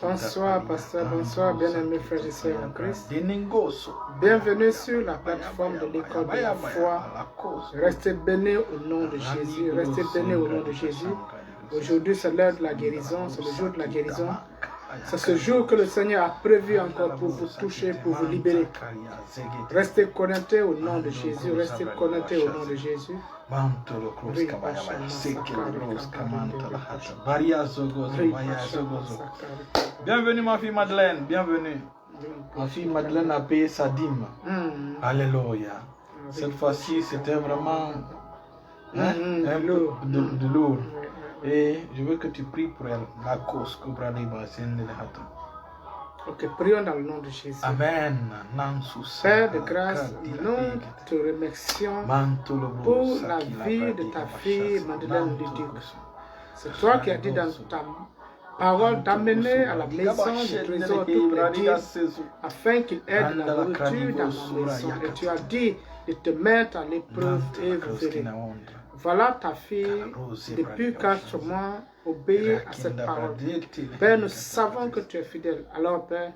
Bonsoir, pasteur, bonsoir, bien-aimés frères et sœurs en Christ. Bienvenue sur la plateforme de l'école de la foi. Restez bénis au nom de Jésus, restez bénis au nom de Jésus. Aujourd'hui, c'est l'heure de la guérison, c'est le jour de la guérison. C'est ce jour que le Seigneur a prévu encore pour vous toucher, pour vous libérer. Restez connectés au nom de Jésus, restez connectés au nom de Jésus. Bienvenue ma fille Madeleine, bienvenue. Ma fille Madeleine a payé sa dîme. Alléluia. Cette fois-ci, c'était vraiment un peu de lourd. Et je veux que tu pries pour elle. La cause que Ok, prions dans le nom de Jésus. Amen. Père de grâce, nous te remercions pour la vie de ta fille Madeleine Luduc. C'est toi qui as dit dans ta parole d'amener à la maison du trésor toutes les dîmes afin qu'il aide la nourriture dans ma maison. Et tu as dit de te mettre à l'épreuve et vous verrez. Voilà ta fille, depuis 4 mois, obéir à cette parole. Père, nous savons que tu es fidèle. Alors, Père,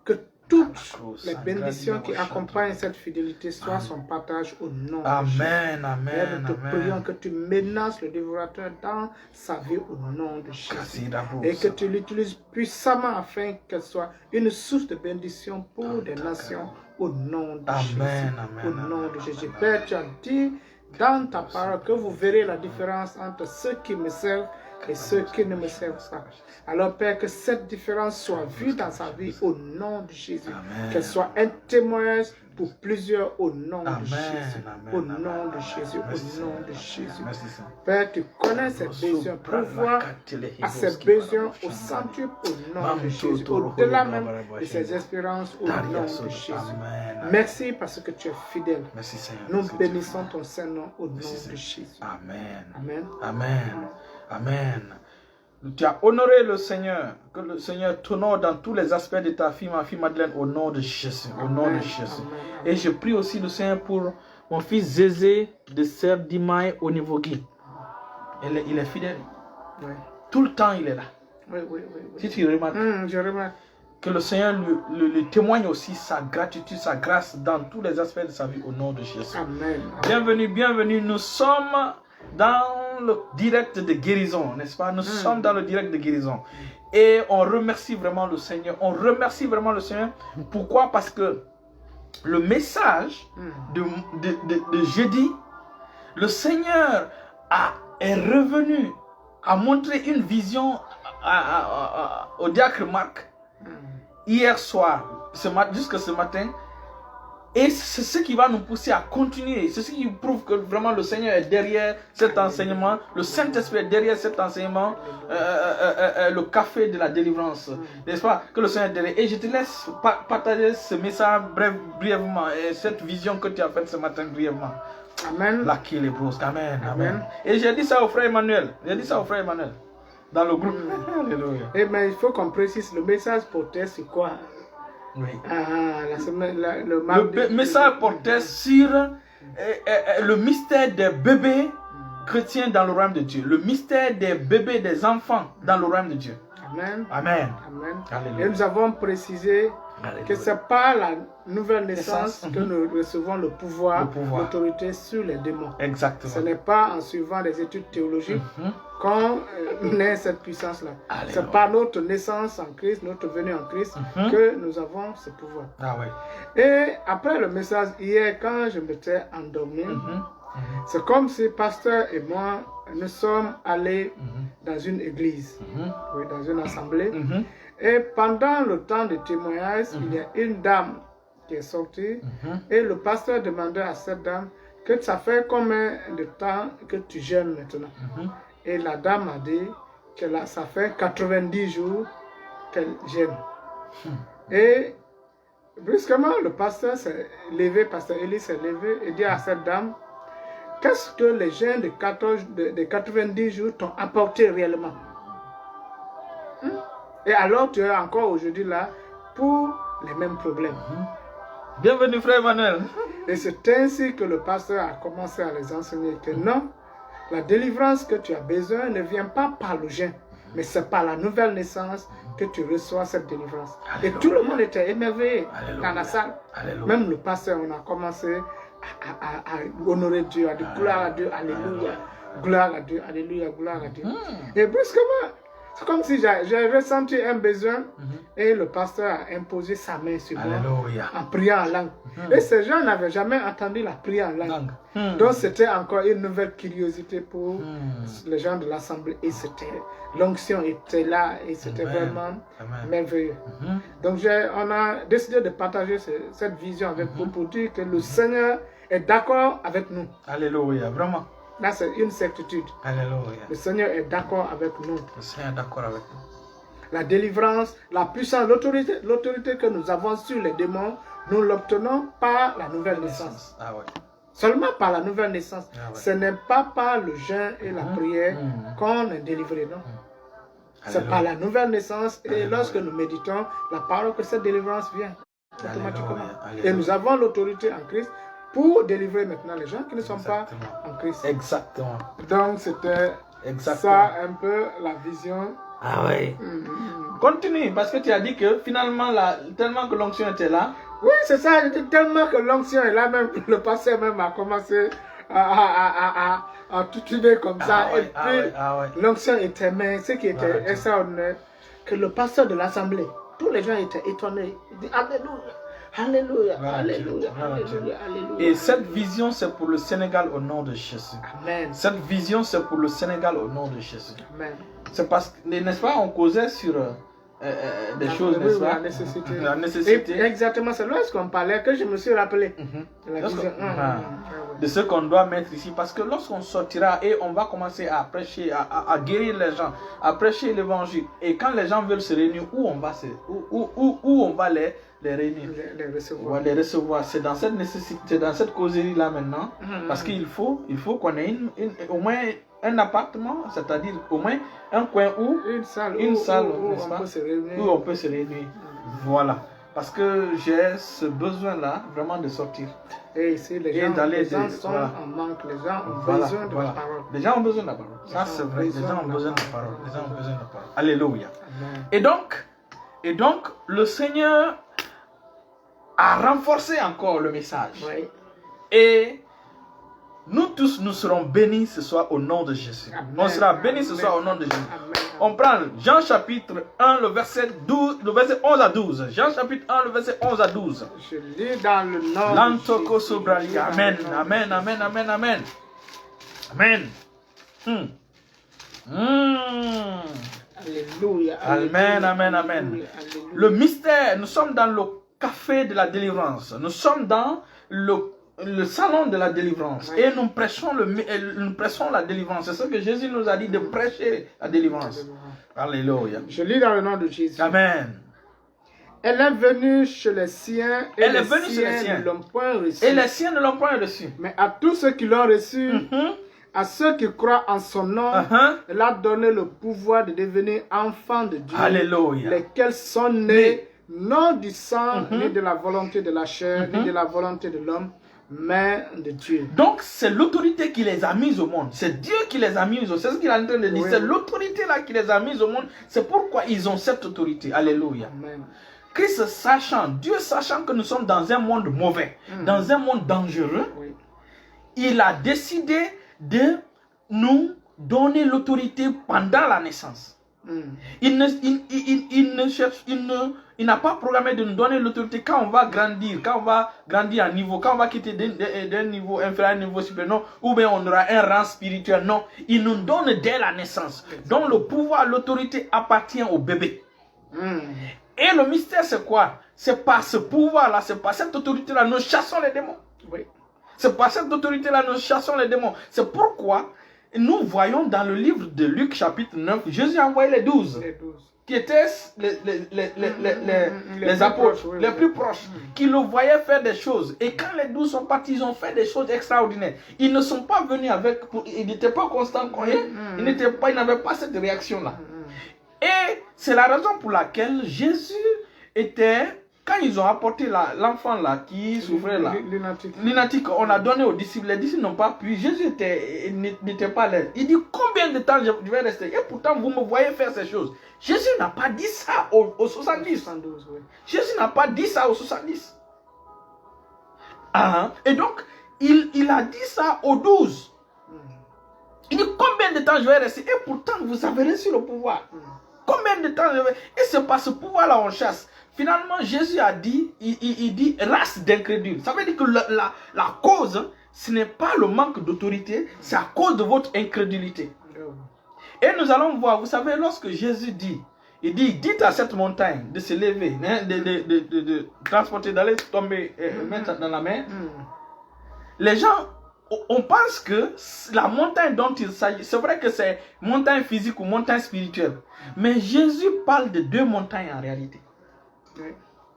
que toutes les bénédictions qui accompagnent cette fidélité soient son partage au nom de Jésus. Amen, Père, nous te amen. prions que tu menaces le dévorateur dans sa vie au nom de Jésus. Et que tu l'utilises puissamment afin qu'elle soit une source de bénédiction pour des nations au nom de Jésus. Au nom de Jésus. Père, tu as dit dans ta parole que vous verrez la différence entre ceux qui me servent et ceux qui ne me servent pas. Alors Père, que cette différence soit vue dans sa vie au nom de Jésus. Qu'elle soit un témoignage pour plusieurs au nom de Jésus. Au nom de Jésus, au nom de Jésus. Père, tu connais ses besoins. Pourvoir à ses besoins au centuple au nom de Jésus. Au-delà même de ses espérances au nom de Jésus. Merci parce que tu es fidèle. Nous bénissons ton Saint-Nom au nom de Jésus. Amen. Amen. Amen. Amen. Tu as honoré le Seigneur. Que le Seigneur t'honore dans tous les aspects de ta fille, ma fille Madeleine, au nom de Jésus. Au nom de Jésus. Et je prie aussi le Seigneur pour mon fils Zézé de Serre d'Imaï au niveau Guy. Il est fidèle. Oui. Tout le temps, il est là. Oui. Si tu remarques. Je remarque. Que le Seigneur lui témoigne aussi sa gratitude, sa grâce dans tous les aspects de sa vie au nom de Jésus. Amen. Bienvenue, bienvenue. Nous sommes dans le direct de guérison, n'est-ce pas? Nous sommes dans le direct de guérison. Et on remercie vraiment le Seigneur. On remercie vraiment le Seigneur. Pourquoi? Parce que le message de jeudi, le Seigneur est revenu à montrer une vision au diacre Marc hier soir, jusqu'à ce matin. Et c'est ce qui va nous pousser à continuer. C'est ce qui prouve que vraiment le Seigneur est derrière cet enseignement. Le Saint-Esprit est derrière cet enseignement. Le café de la délivrance. N'est-ce pas? Que le Seigneur est derrière. Et je te laisse partager ce message brièvement. Et cette vision que tu as faite ce matin brièvement. Amen. La qui est brosque. Amen. Amen. Et j'ai dit ça au frère Emmanuel. Dans le groupe. Alléluia. Eh bien, il faut qu'on précise le message porté sur quoi? Oui. Le message portait sur le mystère des bébés chrétiens dans le royaume de Dieu. Le mystère des bébés, des enfants dans le royaume de Dieu. Amen. Amen. Amen. Et nous avons précisé que ce n'est pas la nouvelle naissance que nous recevons le pouvoir. L'autorité sur les démons. Exactement. Ce n'est pas en suivant des études théologiques qu'on naît cette puissance-là. C'est par notre naissance en Christ, notre venue en Christ, que nous avons ce pouvoir. Ah ouais. Et après le message hier, quand je m'étais endormi, c'est comme si pasteur et moi, nous sommes allés dans une église, oui, dans une assemblée. Et pendant le temps de témoignage, il y a une dame qui est sortie et le pasteur demandait à cette dame que ça fait combien de temps que tu jeûnes maintenant. Et la dame a dit que ça fait 90 jours qu'elle jeûne. Et brusquement, le pasteur s'est levé, pasteur Élie s'est levé et dit à cette dame, qu'est-ce que les jeûnes de 90 jours t'ont apporté réellement? Et alors tu es encore aujourd'hui là pour les mêmes problèmes. Bienvenue frère Emmanuel. Et c'est ainsi que le pasteur a commencé à les enseigner que non, la délivrance que tu as besoin ne vient pas par le jeûne. Mais c'est par la nouvelle naissance que tu reçois cette délivrance. Et tout le monde était émerveillé dans la salle. Même le pasteur, on a commencé à honorer Dieu, à dire gloire à Dieu, alléluia, gloire à Dieu, alléluia, gloire à Dieu. Et brusquement, c'est comme si j'ai ressenti un besoin et le pasteur a imposé sa main sur moi en priant en langue. Et ces gens n'avaient jamais entendu la prière en langue. Donc c'était encore une nouvelle curiosité pour les gens de l'assemblée. Et l'onction était là et c'était vraiment merveilleux. Donc on a décidé de partager cette vision avec vous pour dire que le Seigneur est d'accord avec nous. Alléluia, vraiment. Là, c'est une certitude. Alléluia. Le Seigneur est d'accord avec nous. Le Seigneur est d'accord avec nous. La délivrance, la puissance, l'autorité que nous avons sur les démons, nous l'obtenons par la nouvelle naissance. Ah ouais. Seulement par la nouvelle naissance. Ah ouais. Ce n'est pas par le jeûne et la prière qu'on est délivré, non. C'est par la nouvelle naissance et lorsque nous méditons la parole que cette délivrance vient automatiquement. Et nous avons l'autorité en Christ pour délivrer maintenant les gens qui ne sont pas en Christ. Exactement. Donc c'était ça un peu la vision. Ah oui. Continue, parce que tu as dit que finalement, tellement que l'onction était là. Oui, c'est ça, tellement que l'onction est là, même le pasteur même a commencé à tutuber comme ça. Et puis l'onction était, mais ce qui était extraordinaire, que le pasteur de l'assemblée, tous les gens étaient étonnés. Ils disent Alléluia. Alléluia, alléluia, alléluia, alléluia. Et cette vision, c'est pour le Sénégal au nom de Jésus. Amen. Cette vision, c'est pour le Sénégal au nom de Jésus. Amen. C'est parce que, n'est-ce pas, on causait sur des choses, n'est-ce pas? La nécessité. Et exactement, c'est lorsqu'on parlait que je me suis rappelé de ce qu'on doit mettre ici. Parce que lorsqu'on sortira et on va commencer à prêcher, à guérir les gens, à prêcher l'évangile, et quand les gens veulent se réunir, où on va les réunir, les recevoir. C'est dans cette nécessité, dans cette causerie là maintenant, parce qu'il faut qu'on ait au moins un appartement, c'est-à-dire au moins un coin où une salle où on peut se réunir. Voilà, parce que j'ai ce besoin là vraiment de sortir. Et ici les gens sont en manque, les gens ont besoin de la parole. Les gens ont besoin de la parole. Ça c'est vrai, les gens ont besoin de la parole. Les gens ont besoin de la parole. Alléluia. Et donc le Seigneur a renforcé encore le message. Oui. Et nous tous, nous serons bénis ce soir au nom de Jésus. Amen. On sera bénis ce soir au nom de Jésus. Amen. On prend Jean chapitre 1, le verset 11 à 12. Jean chapitre 1, le verset 11 à 12. Je lis dans le nom de Jésus. Amen, amen, amen, amen, amen. Amen. Alléluia. Amen, amen, amen. Le mystère, nous sommes dans le café de la délivrance. Nous sommes dans le salon de la délivrance. Et nous prêchons la délivrance. C'est ce que Jésus nous a dit, de prêcher la délivrance. Alléluia. Je lis dans le nom de Jésus. Amen. Elle est venue chez les siens et les siens ne l'ont point reçu. Et les siens ne l'ont point reçu. Mais à tous ceux qui l'ont reçu, à ceux qui croient en son nom, elle a donné le pouvoir de devenir enfants de Dieu. Alléluia. Lesquels sont nés non du sang, ni de la volonté de la chair, ni de la volonté de l'homme, mais de Dieu. Donc c'est l'autorité qui les a mis au monde. C'est Dieu qui les a mis au monde. C'est ce qu'il est en train de dire. Oui. C'est l'autorité là qui les a mis au monde. C'est pourquoi ils ont cette autorité. Alléluia. Amen. Christ sachant, Dieu sachant que nous sommes dans un monde mauvais, dans un monde dangereux, il a décidé de nous donner l'autorité pendant la naissance. Il n'a pas programmé de nous donner l'autorité quand on va grandir, en niveau, quand on va quitter d'un niveau inférieur à un niveau supérieur, ou bien on aura un rang spirituel. Non, il nous donne dès la naissance. Donc le pouvoir, l'autorité appartient au bébé. Et le mystère c'est quoi? C'est par ce pouvoir-là, c'est par cette autorité-là, nous chassons les démons. Oui. C'est par cette autorité-là, nous chassons les démons. C'est pourquoi nous voyons dans le livre de Luc chapitre 9, Jésus a envoyé les 12. Qui étaient les apôtres, les plus proches, qui le voyaient faire des choses. Et quand les 12 sont partis, ils ont fait des choses extraordinaires. Ils ne sont pas venus avec, ils n'étaient pas constants, ils n'avaient pas cette réaction-là. Et c'est la raison pour laquelle Jésus était quand ils ont apporté l'enfant là qui souffrait là, lunatique, on a donné aux disciples. Les disciples n'ont pas pu. Jésus n'était pas là. Il dit combien de temps je vais rester? Et pourtant vous me voyez faire ces choses. Jésus n'a pas dit ça aux 70. 72, oui. Jésus n'a pas dit ça aux 70. Et donc, il a dit ça aux 12. Il dit combien de temps je vais rester? Et pourtant, vous avez reçu le pouvoir. Combien de temps je vais... Et c'est par ce pouvoir-là on chasse. Finalement, Jésus a dit, il dit race d'incrédules. Ça veut dire que la cause, ce n'est pas le manque d'autorité, c'est à cause de votre incrédulité. Et nous allons voir, vous savez, lorsque Jésus dit, il dit, dites à cette montagne de se lever, hein, de transporter, d'aller tomber, mettre dans la mer. Les gens, on pense que la montagne dont il s'agit, c'est vrai que c'est montagne physique ou montagne spirituelle. Mais Jésus parle de deux montagnes en réalité.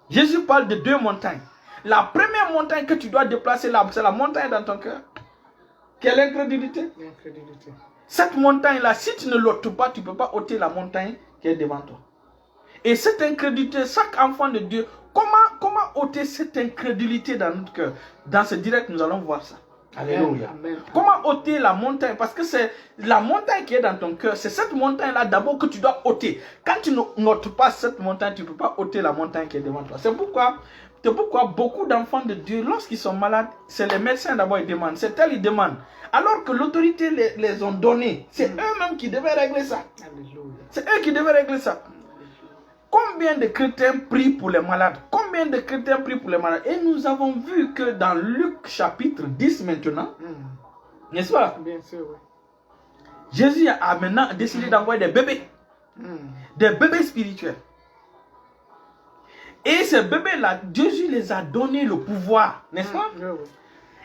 Jésus parle de deux montagnes. La première montagne que tu dois déplacer là, c'est la montagne dans ton cœur. Quelle incrédulité? Cette montagne-là, si tu ne l'ôtes pas, tu ne peux pas ôter la montagne qui est devant toi. Et cette incrédulité, chaque enfant de Dieu, comment ôter cette incrédulité dans notre cœur? Dans ce direct, nous allons voir ça. Alléluia. Comment ôter la montagne? Parce que c'est la montagne qui est dans ton cœur. C'est cette montagne-là d'abord que tu dois ôter. Quand tu n'ôtes pas cette montagne, tu ne peux pas ôter la montagne qui est devant toi. C'est pourquoi beaucoup d'enfants de Dieu, lorsqu'ils sont malades, c'est les médecins d'abord ils demandent. C'est elles ils demandent. Alors que l'autorité les ont donnés. C'est eux-mêmes qui devaient régler ça. C'est eux qui devaient régler ça. Combien de chrétiens prient pour les malades? Combien de chrétiens prient pour les malades? Et nous avons vu que dans Luc chapitre 10 maintenant, n'est-ce pas? Bien sûr, oui. Jésus a maintenant décidé d'envoyer des bébés. Des bébés spirituels. Et ces bébés-là, Jésus les a donné le pouvoir, n'est-ce pas?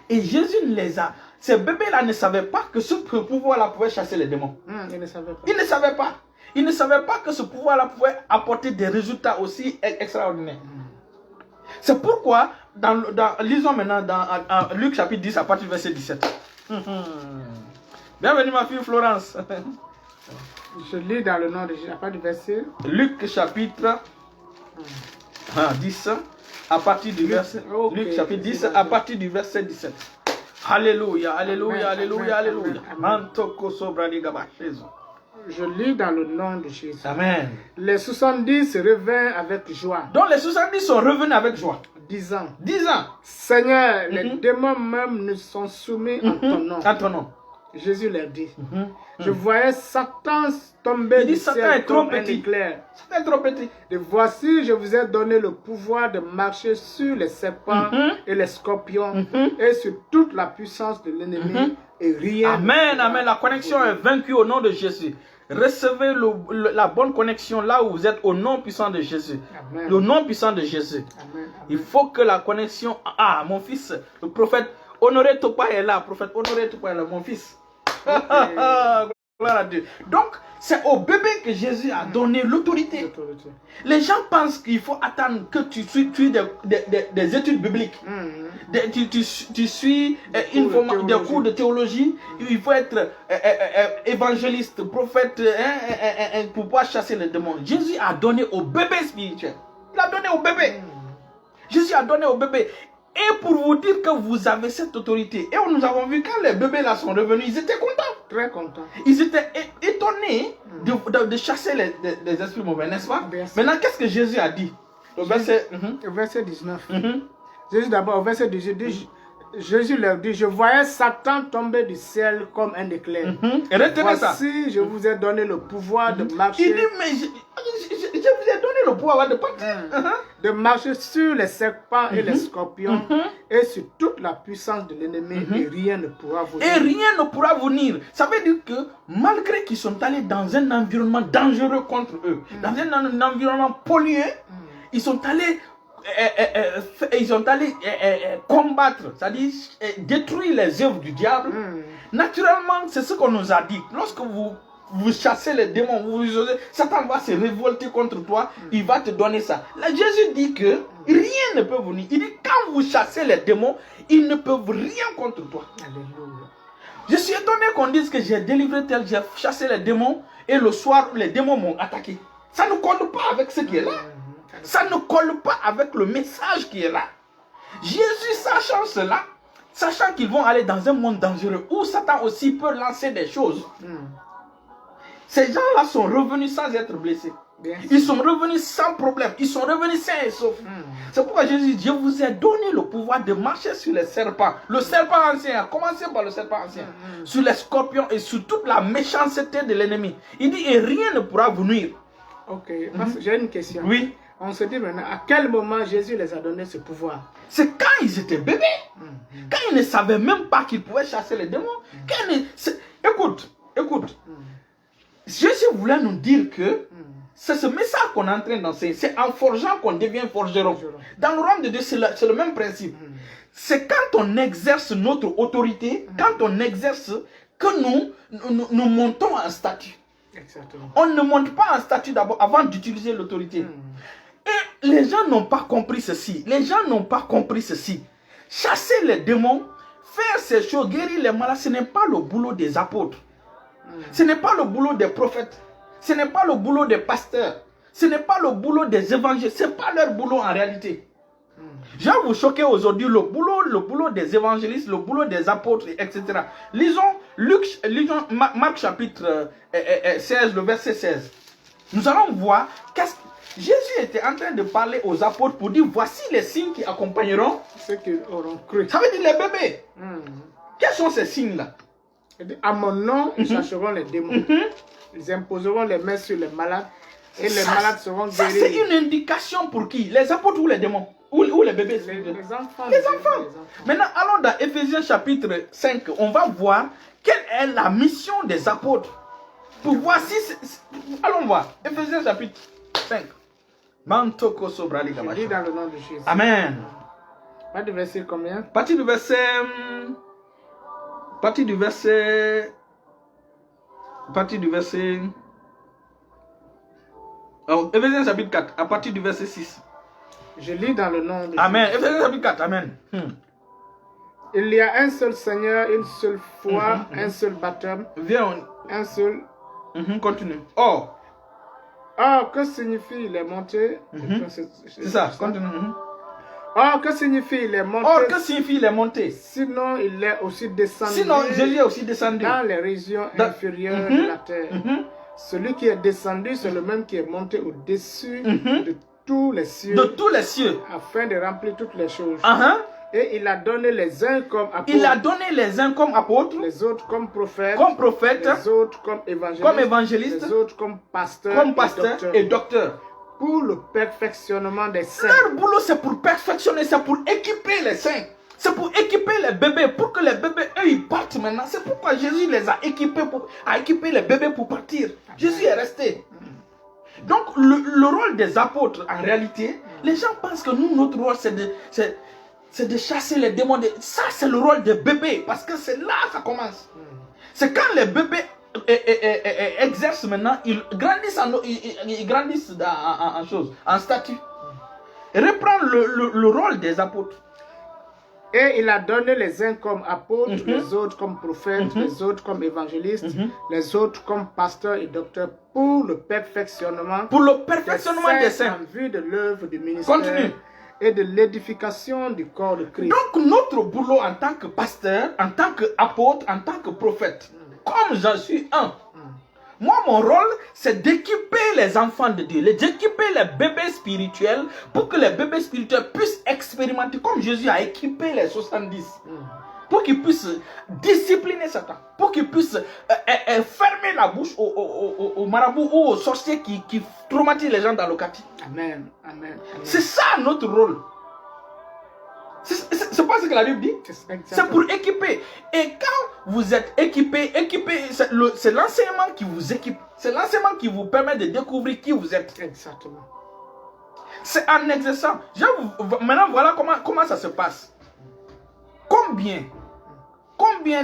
Et Jésus les a... Ces bébés-là ne savaient pas que ce pouvoir-là pouvait chasser les démons. Ils ne savaient pas. Ils ne savaient pas. Ils ne savaient pas que ce pouvoir-là pouvait apporter des résultats aussi extraordinaires. C'est pourquoi, lisons maintenant dans Luc chapitre 10 à partir du verset 17. Bienvenue ma fille Florence. Je lis dans le nom de Jésus, à partir du verset. Luc chapitre 10 à partir du verset. Luc chapitre 10 à partir du verset 17. Alléluia, alléluia, alléluia, alléluia. Je lis dans le nom de Jésus. Amen. Les 70 revinrent avec joie. Donc les 70 sont revenus avec joie. 10 ans. Seigneur, les démons même nous sont soumis en ton nom. En ton nom. Jésus leur dit. Je voyais Satan tomber du ciel comme un éclair. Satan est trop petit. Et voici, je vous ai donné le pouvoir de marcher sur les serpents et les scorpions et sur toute la puissance de l'ennemi et rien. Amen, amen. La connexion est vaincue au nom de Jésus. Recevez la bonne connexion là où vous êtes au nom puissant de Jésus. Amen. Le nom puissant de Jésus. Amen. Il faut que la connexion... Ah, mon fils, le prophète Honoré Topa est là. Prophète Honoré Topa est là, mon fils. Gloire à Dieu. Donc, c'est au bébé que Jésus a donné l'autorité. Les gens pensent qu'il faut attendre que tu suis des études bibliques. Tu suis des cours de théologie. Il faut être évangéliste, prophète pour pouvoir chasser les démons. Jésus a donné au bébé spirituel. Il a donné au bébé. Jésus a donné au bébé. Et pour vous dire que vous avez cette autorité. Et nous avons vu quand les bébés là sont revenus, ils étaient contents. Très contents. Ils étaient étonnés de chasser les esprits mauvais, n'est-ce pas? Maintenant, qu'est-ce que Jésus a dit? Au verset 19. Jésus d'abord, au verset 18, dit, Jésus leur dit, je voyais Satan tomber du ciel comme un éclair. Et retenez ça. Voici, je vous ai donné le pouvoir de marcher. Il dit, mais je vous ai donné le pouvoir de partir. De marcher sur les serpents et les scorpions et sur toute la puissance de l'ennemi et rien ne pourra vous nuire. Et rien ne pourra vous nuire. Ça veut dire que malgré qu'ils sont allés dans un environnement dangereux contre eux, dans un environnement pollué, ils sont allés combattre, c'est-à-dire détruire les œuvres du diable. Naturellement, c'est ce qu'on nous a dit. Lorsque vous chassez les démons, Satan va se révolter contre toi, il va te donner ça. Là, Jésus dit que rien ne peut vous nuire. Il dit quand vous chassez les démons, ils ne peuvent rien contre toi. Alléluia. Je suis étonné qu'on dise que j'ai délivré tel, j'ai chassé les démons et le soir, les démons m'ont attaqué. Ça ne compte pas avec ce qui est là. Ça ne colle pas avec le message qui est là. Jésus, sachant cela, sachant qu'ils vont aller dans un monde dangereux où Satan aussi peut lancer des choses, ces gens-là sont revenus sans être blessés. Ils sont revenus sans problème. Ils sont revenus sains et saufs. C'est pourquoi Jésus dit, je vous ai donné le pouvoir de marcher sur les serpents. Le serpent ancien, commencez par le serpent ancien. Sur les scorpions et sur toute la méchanceté de l'ennemi. Il dit, et rien ne pourra vous nuire. Ok, j'ai une question. Oui. On se dit maintenant, à quel moment Jésus les a donné ce pouvoir? C'est quand ils étaient bébés. Quand ils ne savaient même pas qu'ils pouvaient chasser les démons. Écoute. Jésus voulait nous dire que c'est ce message qu'on est en train d'enseigner. C'est en forgeant qu'on devient forgeron. Dans le royaume de Dieu, c'est le même principe. C'est quand on exerce notre autorité, quand on exerce, que nous montons en statut. Exactement. On ne monte pas en statut d'abord avant d'utiliser l'autorité. Et les gens n'ont pas compris ceci. Les gens n'ont pas compris ceci. Chasser les démons, faire ces choses, guérir les malades, ce n'est pas le boulot des apôtres. Ce n'est pas le boulot des prophètes. Ce n'est pas le boulot des pasteurs. Ce n'est pas le boulot des évangélistes. Ce n'est pas leur boulot en réalité. Je vais vous choquer aujourd'hui, le boulot des évangélistes, le boulot des apôtres, etc. Lisons Marc chapitre 16, le verset 16. Nous allons voir qu'est-ce que Jésus était en train de parler aux apôtres pour dire, voici les signes qui accompagneront ceux qui auront cru. Ça veut dire les bébés. Quels sont ces signes-là? À mon nom, ils chasseront les démons. Ils imposeront les mains sur les malades et les malades seront guéris. Ça, c'est une indication pour qui? Les apôtres ou les démons? Ou les bébés? Les enfants. Les enfants. Maintenant, allons dans Éphésiens chapitre 5. On va voir quelle est la mission des apôtres. Pour voir si... Allons voir. Éphésiens chapitre 5. Je dis dans le nom de Jésus. Amen. Pas de verset combien? Partie du verset... Alors, Éphésiens chapitre 4, à partir du verset 6. Je lis dans le nom de Amen. Jésus. Éphésiens chapitre 4, Amen. Il y a un seul Seigneur, une seule foi, un seul baptême, Viens, un seul... continue. Or, que signifient les montées? c'est ça, continue. Or, que signifient les montées? Or, que signifient les montées? Sinon, il est aussi descendu. Sinon, Jésus est aussi descendu dans les régions inférieures de la terre. Celui qui est descendu, c'est le même qui est monté au-dessus de tous les cieux. De tous les cieux. Afin de remplir toutes les choses. Et il a donné les uns comme apôtres. Il a donné les uns comme apôtres. Les autres comme prophètes. Les autres comme évangélistes. Les autres comme pasteurs. Et docteurs. Pour le perfectionnement des saints. Leur boulot, c'est pour perfectionner, c'est pour équiper les saints. C'est pour équiper les bébés, pour que les bébés, eux, ils partent maintenant. C'est pourquoi Jésus les a équipés les bébés pour partir. Jésus est resté. Donc, le rôle des apôtres, en réalité, les gens pensent que nous, notre rôle, c'est de chasser les démons. Ça, c'est le rôle des bébés, parce que c'est là que ça commence. C'est quand les bébés exercent maintenant, ils grandissent en statut. Reprendre le rôle des apôtres. Et il a donné les uns comme apôtres, les autres comme prophètes, les autres comme évangélistes, les autres comme pasteurs et docteurs pour le perfectionnement, des saints. En vue de l'œuvre du ministère et de l'édification du corps de Christ. Donc notre boulot en tant que pasteur, en tant qu'apôtre, en tant que prophète, comme j'en suis un, moi mon rôle c'est d'équiper les enfants de Dieu, d'équiper les bébés spirituels pour que les bébés spirituels puissent expérimenter comme Jésus a équipé les 70. Pour qu'ils puissent discipliner Satan, pour qu'ils puissent fermer la bouche aux marabouts ou aux sorciers qui traumatisent les gens dans le quartier. Amen. C'est ça notre rôle. C'est pas ce que la Bible dit. C'est pour équiper. Et quand vous êtes équipé, c'est l'enseignement qui vous équipe. C'est l'enseignement qui vous permet de découvrir qui vous êtes. Exactement. C'est en exerçant. Maintenant, voilà comment ça se passe. Combien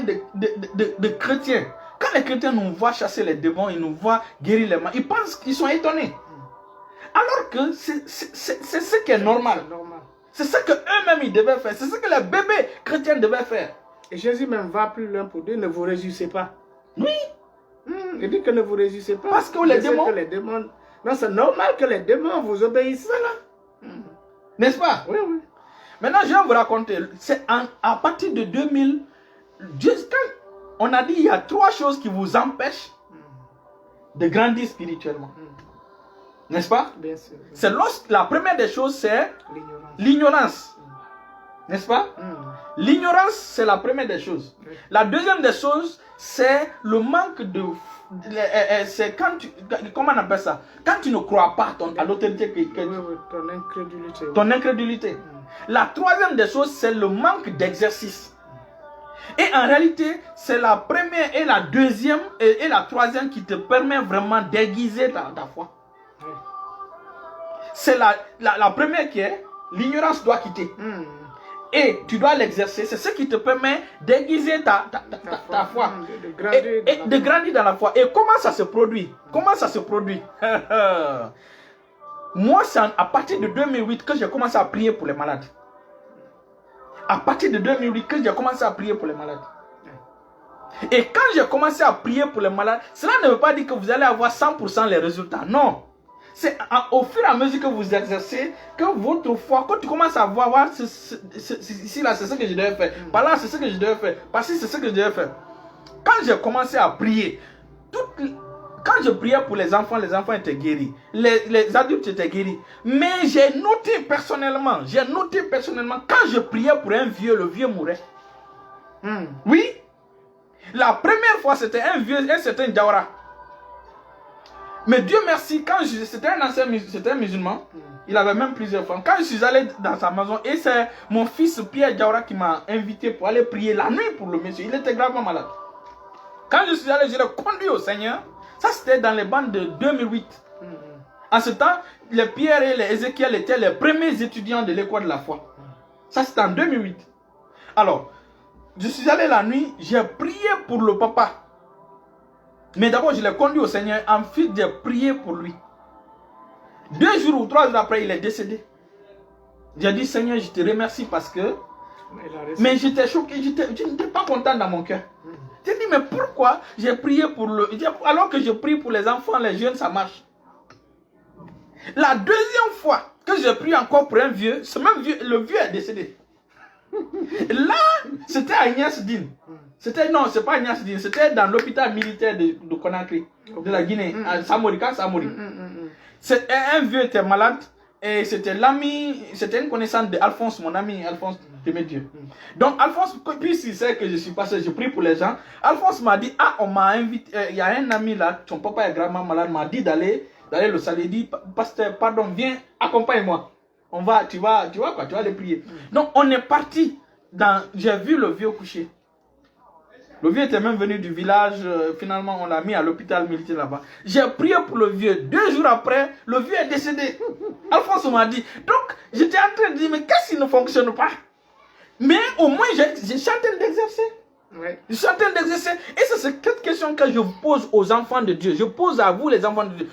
de chrétiens, quand les chrétiens nous voient chasser les démons, ils nous voient guérir les malades, ils pensent qu'ils sont étonnés. Alors que c'est ce qui est normal. C'est ce qu'eux-mêmes ils devaient faire. C'est ce que les bébés chrétiens devaient faire. Et Jésus même va plus loin pour dire ne vous réjouissez pas. Oui. Il dit que ne vous réjouissez pas. Parce que les démons... Non, c'est normal que les démons vous obéissent. Voilà. N'est-ce pas? Oui, oui. Maintenant, je vais vous raconter. C'est à partir de 2000, quand on a dit il y a 3 choses qui vous empêchent de grandir spirituellement. N'est-ce pas? Bien sûr. C'est la première des choses, c'est l'ignorance. N'est-ce pas? L'ignorance, c'est la première des choses. La deuxième des choses, c'est le manque de... c'est quand tu... Comment on appelle ça? Quand tu ne crois pas à l'autorité que Oui, ton incrédulité. ton incrédulité. La troisième des choses, c'est le manque d'exercice. Et en réalité, c'est la première et la deuxième et la troisième qui te permet vraiment d'aiguiser ta foi. Oui. C'est la première qui est, l'ignorance doit quitter. Et tu dois l'exercer. C'est ce qui te permet d'aiguiser ta foi. De grandir dans la foi. Et comment ça se produit? Comment ça se produit? Moi, c'est à partir de 2008 que j'ai commencé à prier pour les malades. À partir de 2008 que j'ai commencé à prier pour les malades. Et quand j'ai commencé à prier pour les malades, cela ne veut pas dire que vous allez avoir 100% les résultats. Non. C'est au fur et à mesure que vous exercez, que votre foi, quand tu commences à voir ici là, c'est ce que je devais faire. Par là, c'est ce que je devais faire. Par ci, c'est ce que je devais faire. Quand j'ai commencé à prier, quand je priais pour les enfants étaient guéris. Les adultes étaient guéris. Mais j'ai noté personnellement, quand je priais pour un vieux, le vieux mourait. Oui. La première fois, c'était un vieux, un certain Diawara. Mais Dieu merci, quand c'était un musulman, il avait même plusieurs femmes. Quand je suis allé dans sa maison, et c'est mon fils Pierre Diawara qui m'a invité pour aller prier la nuit pour le monsieur. Il était gravement malade. Quand je suis allé, je l'ai conduit au Seigneur. Ça, c'était dans les bandes de 2008. En ce temps, les Pierre et les Ézéchiel étaient les premiers étudiants de l'école de la foi. Ça, c'était en 2008. Alors, je suis allé la nuit, j'ai prié pour le papa. Mais d'abord, je l'ai conduit au Seigneur. Ensuite, j'ai prié pour lui. 2 jours ou 3 jours après, il est décédé. J'ai dit, Seigneur, je te remercie parce que... Mais j'étais choqué, je n'étais pas content dans mon cœur. J'ai dit, mais pourquoi j'ai prié pour le... Alors que je prie pour les enfants, les jeunes, ça marche. La deuxième fois que j'ai prié encore pour un vieux, ce même vieux, le vieux est décédé. Là, c'était à Ignace-Dine. Non, c'est pas Ignace-Dine, c'était dans l'hôpital militaire de Conakry, de la Guinée, à Samori. Un vieux était malade et c'était l'ami, c'était une connaissance d'Alphonse, mon ami Alphonse Témédieu. Donc Alphonse, puisqu'il sait que je suis passé, je prie pour les gens. Alphonse m'a dit, on m'a invité, il y a un ami là, son papa est gravement malade, m'a dit d'aller le saluer. Il dit, pasteur, pardon, viens, accompagne-moi. Tu vas les prier. Donc on est parti, j'ai vu le vieux coucher. Le vieux était même venu du village, finalement on l'a mis à l'hôpital militaire là-bas. J'ai prié pour le vieux, 2 jours après, le vieux est décédé. Alphonse m'a dit, donc j'étais en train de dire, mais qu'est-ce qui ne fonctionne pas? Mais au moins j'ai chanté d'exercer. Ouais. Je suis en train d'exercer. Et c'est cette question que je pose aux enfants de Dieu. Je pose à vous les enfants de Dieu.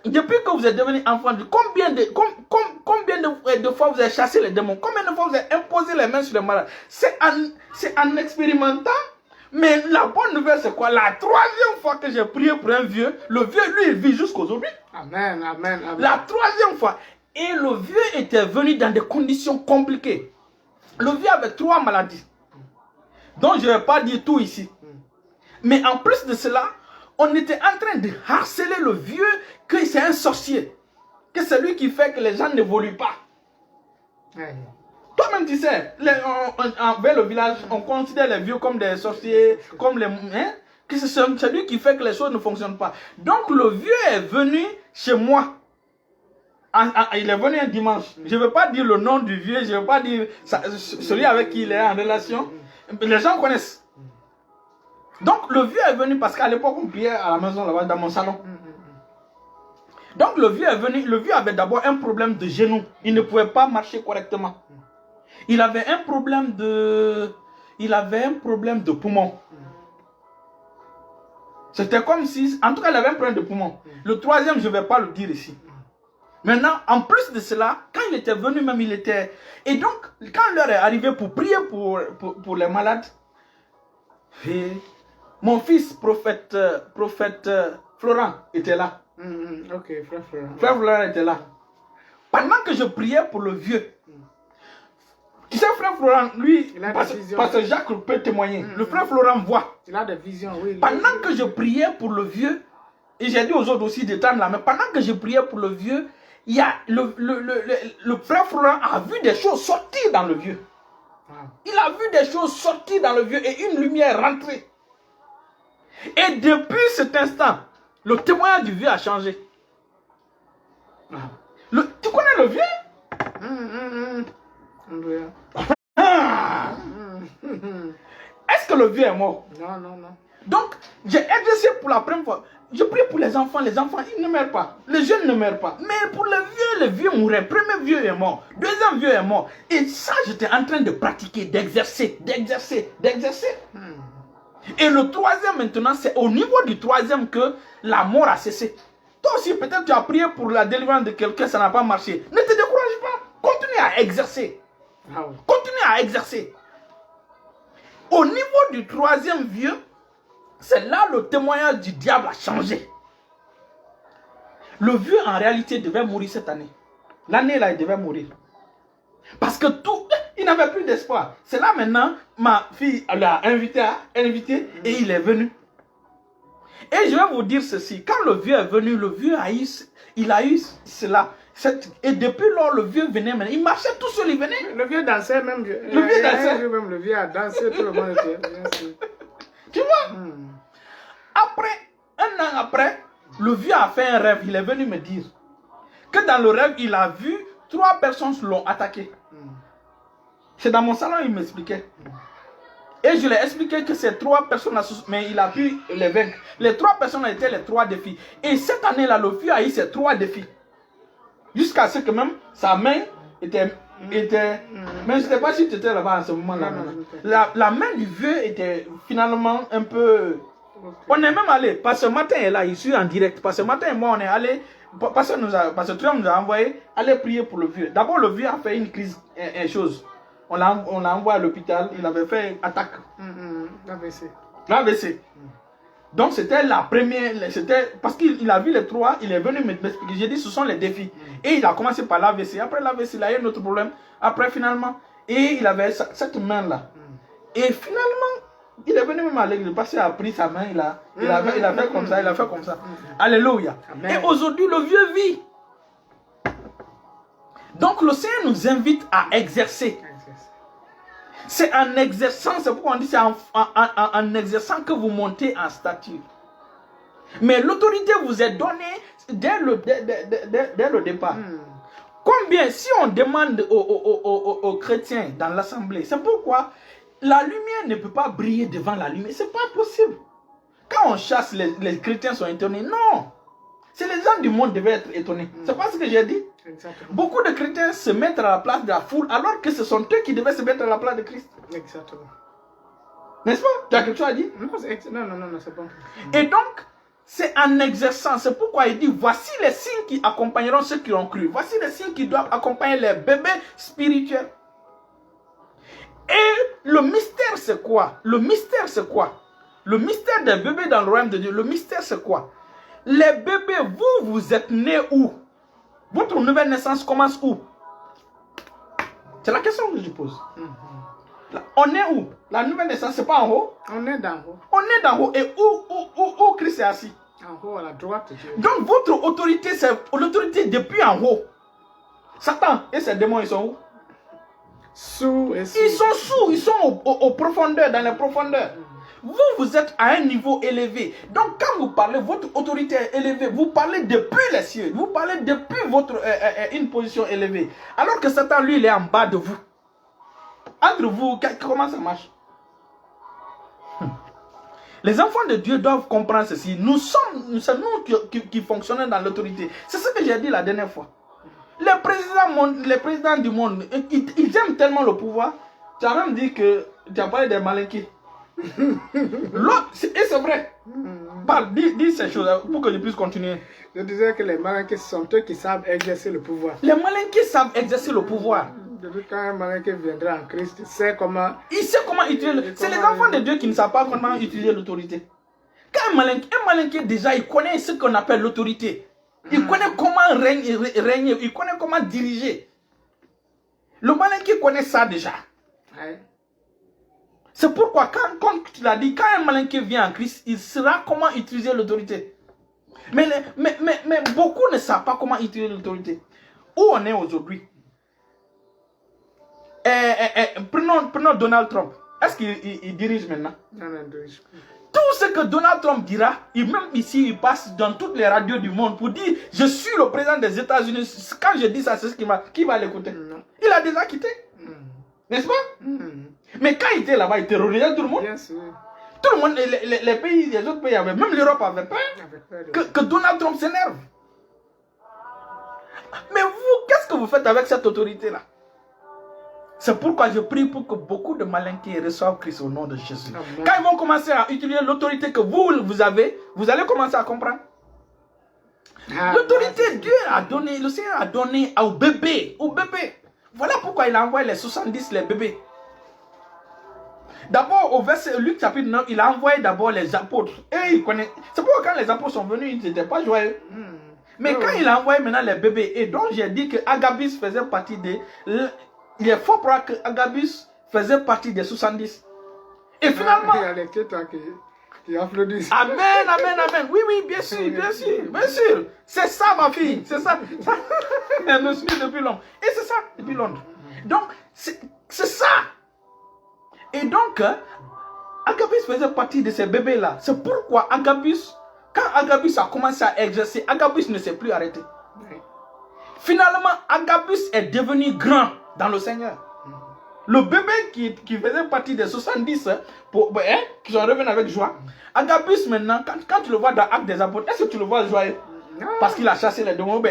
Depuis que vous êtes devenus enfants de Dieu, combien de fois vous avez chassé les démons? Combien de fois vous avez imposé les mains sur les malades? C'est en expérimentant. Mais la bonne nouvelle, c'est quoi? La 3e fois que j'ai prié pour un vieux, le vieux, lui, il vit jusqu'aujourd'hui. Amen, amen, amen. La 3e fois. Et le vieux était venu dans des conditions compliquées. Le vieux avait 3 maladies. Donc, je ne vais pas dire tout ici. Mais en plus de cela, on était en train de harceler le vieux que c'est un sorcier. Que c'est lui qui fait que les gens n'évoluent pas. Toi-même, tu sais, vers le village, on considère les vieux comme des sorciers, comme les... que c'est lui qui fait que les choses ne fonctionnent pas. Donc, le vieux est venu chez moi. Il est venu un dimanche. Je ne veux pas dire le nom du vieux, je ne veux pas dire celui avec qui il est en relation. Les gens connaissent. Donc, le vieux est venu parce qu'à l'époque, on priait à la maison, là-bas, dans mon salon. Donc, le vieux est venu. Le vieux avait d'abord un problème de genou. Il ne pouvait pas marcher correctement. Il avait un problème de poumon. C'était comme si... En tout cas, il avait un problème de poumon. Le 3e, je ne vais pas le dire ici. Maintenant, en plus de cela, quand il était venu même, il était... Et donc, quand l'heure est arrivée pour prier pour les malades, mon fils, prophète Florent, était là. Ok, frère Florent. Frère Florent était là. Pendant que je priais pour le vieux, tu sais, frère Florent, lui, parce que Jacques peut témoigner, le frère Florent voit. Il a des visions, oui. Pendant que je priais pour le vieux, et j'ai dit aux autres aussi d'étendre la main, pendant que je priais pour le vieux, il y a le frère Florent a vu des choses sortir dans le vieux. Il a vu des choses sortir dans le vieux et une lumière rentrer. Et depuis cet instant, le témoignage du vieux a changé. Tu connais le vieux? Est-ce que le vieux est mort? Non, non, non. Donc, j'ai exercé pour la première fois. Je prie pour les enfants ils ne meurent pas. Les jeunes ne meurent pas. Mais pour le vieux mourrait. Le premier vieux est mort. Deuxième vieux est mort. Et ça, j'étais en train de pratiquer, d'exercer. Et le troisième maintenant, c'est au niveau du troisième que la mort a cessé. Toi aussi, peut-être tu as prié pour la délivrance de quelqu'un, ça n'a pas marché. Ne te décourage pas. Continue à exercer. Continue à exercer. Au niveau du troisième vieux, c'est là le témoignage du diable a changé. Le vieux, en réalité, devait mourir cette année. L'année là, il devait mourir. Parce que tout, il n'avait plus d'espoir. C'est là maintenant, ma fille l'a invité et il est venu. Et je vais vous dire ceci. Quand le vieux est venu, le vieux il a eu cela. Et depuis lors, le vieux venait maintenant. Il marchait tout seul, il venait. Le vieux dansait même. Le vieux dansait. Le vieux a dansé, tout le monde était. Tu vois? Après, un an après, le vieux a fait un rêve. Il est venu me dire que dans le rêve, il a vu 3 personnes l'ont attaqué. C'est dans mon salon, il m'expliquait. Et je lui ai expliqué que ces 3 personnes, mais il a pu les vaincre. Les 3 personnes étaient les 3 défis. Et cette année-là, le vieux a eu ces 3 défis. Jusqu'à ce que même sa main était mais je ne sais pas si tu étais là-bas en ce moment-là. La main du vieux était finalement un peu... On est même allé, parce que ce matin est là, il suis en direct. Parce que ce matin, moi, on est allé, parce que Trump nous a envoyé aller prier pour le vieux. D'abord, le vieux a fait une crise, une chose. On l'a envoyé à l'hôpital, il avait fait une attaque. L'AVC. Donc c'était la première, parce qu'il a vu les 3, il est venu m'expliquer. J'ai dit ce sont les défis. Et il a commencé par l'AVC. Après l'AVC, il a eu un autre problème. Après finalement, et il avait cette main-là. Et finalement, il est venu même à l'église parce qu'il a pris sa main, il a fait comme ça, il a fait comme ça. Alléluia. Amen. Et aujourd'hui, le vieux vit. Donc le Seigneur nous invite à exercer. C'est en exerçant, c'est pourquoi on dit c'est en exerçant que vous montez en stature. Mais l'autorité vous est donnée dès le départ. Combien, si on demande aux chrétiens dans l'assemblée, c'est pourquoi la lumière ne peut pas briller devant la lumière. C'est pas possible. Quand on chasse, les chrétiens sont étonnés. Non. C'est les gens du monde qui devaient être étonnés. C'est pas ce que j'ai dit. Exactement. Beaucoup de chrétiens se mettent à la place de la foule alors que ce sont eux qui devaient se mettre à la place de Christ. Exactement. N'est-ce pas? Tu as quelque chose à dire? Non, c'est bon. Et donc, c'est en exerçant. C'est pourquoi il dit, voici les signes qui accompagneront ceux qui ont cru. Voici les signes qui doivent accompagner les bébés spirituels. Et le mystère, c'est quoi? Le mystère, c'est quoi? Le mystère des bébés dans le royaume de Dieu, le mystère, c'est quoi? Les bébés, vous êtes nés où? Votre nouvelle naissance commence où? C'est la question que je pose. On est où? La nouvelle naissance, c'est pas en haut? On est d'en haut. On est d'en haut. Et où Christ est assis? En haut, à la droite de Dieu. Donc votre autorité, c'est l'autorité depuis en haut. Satan et ses démons, ils sont où? Ils sont sous, ils sont aux profondeurs, dans les profondeurs. Vous êtes à un niveau élevé. Donc quand vous parlez, votre autorité est élevée. Vous parlez depuis les cieux. Vous parlez depuis une position élevée. Alors que Satan, lui, il est en bas de vous. Entre vous, comment ça marche? Les enfants de Dieu doivent comprendre ceci. C'est nous qui fonctionnons dans l'autorité. C'est ce que j'ai dit la dernière fois. Les présidents du monde, ils aiment tellement le pouvoir. Tu as même dit que tu as parlé des malinqués. Et c'est vrai. Dis ces choses pour que je puisse continuer. Je disais que les malinqués sont eux qui savent exercer le pouvoir. Les malinqués savent exercer le pouvoir. Depuis quand un malinqué viendra en Christ, il sait comment utiliser. C'est les enfants de Dieu qui ne savent pas comment utiliser l'autorité. Quand un malinqué déjà, il connaît ce qu'on appelle l'autorité. Il connaît comment régner, il connaît comment diriger. Le Malinké connaît ça déjà. Ouais. C'est pourquoi, comme tu l'as dit, quand un Malinké vient en Christ, il saura comment utiliser l'autorité. Mais beaucoup ne savent pas comment utiliser l'autorité. Où on est aujourd'hui? Prenons Donald Trump. Est-ce qu'il dirige maintenant? Non, non, dirige. Tout ce que Donald Trump dira, même ici, il passe dans toutes les radios du monde pour dire « Je suis le président des États-Unis ». Quand je dis ça, c'est ce qui va l'écouter. Il a déjà quitté. N'est-ce pas? Mais quand il était là-bas, il terrorisait tout le monde. Bien sûr. Tout le monde, les pays, les autres pays avaient, même l'Europe avait peur que Donald Trump s'énerve. Mais vous, qu'est-ce que vous faites avec cette autorité-là? C'est pourquoi je prie pour que beaucoup de Malinqués reçoivent Christ au nom de Jésus. Amen. Quand ils vont commencer à utiliser l'autorité que vous avez, vous allez commencer à comprendre. L'autorité, Dieu a donné, le Seigneur a donné au bébé. Voilà pourquoi il a envoyé les 70, les bébés. D'abord, au verset Luc chapitre 9, il a envoyé d'abord les apôtres. Et il connaît. C'est pourquoi quand les apôtres sont venus, ils n'étaient pas joyeux. Mais quand il a envoyé maintenant les bébés, et donc j'ai dit que Agabus faisait partie des... Il est fort probable que Agabus faisait partie des 70. Et finalement... Il y a les tétans qui applaudissent. Amen, amen, amen. Oui, bien sûr, bien sûr. C'est ça, ma fille. C'est ça. Elle me suit depuis longtemps. Et c'est ça, depuis longtemps. Donc, c'est ça. Et donc, Agabus faisait partie de ces bébés-là. C'est pourquoi Agabus, quand Agabus a commencé à exercer, Agabus ne s'est plus arrêté. Finalement, Agabus est devenu grand dans le Seigneur. Le bébé qui faisait partie des 70, qui sont revenus avec joie, Agabus maintenant, quand tu le vois dans Actes des Apôtres, est-ce que tu le vois joyeux? Parce qu'il a chassé les démons.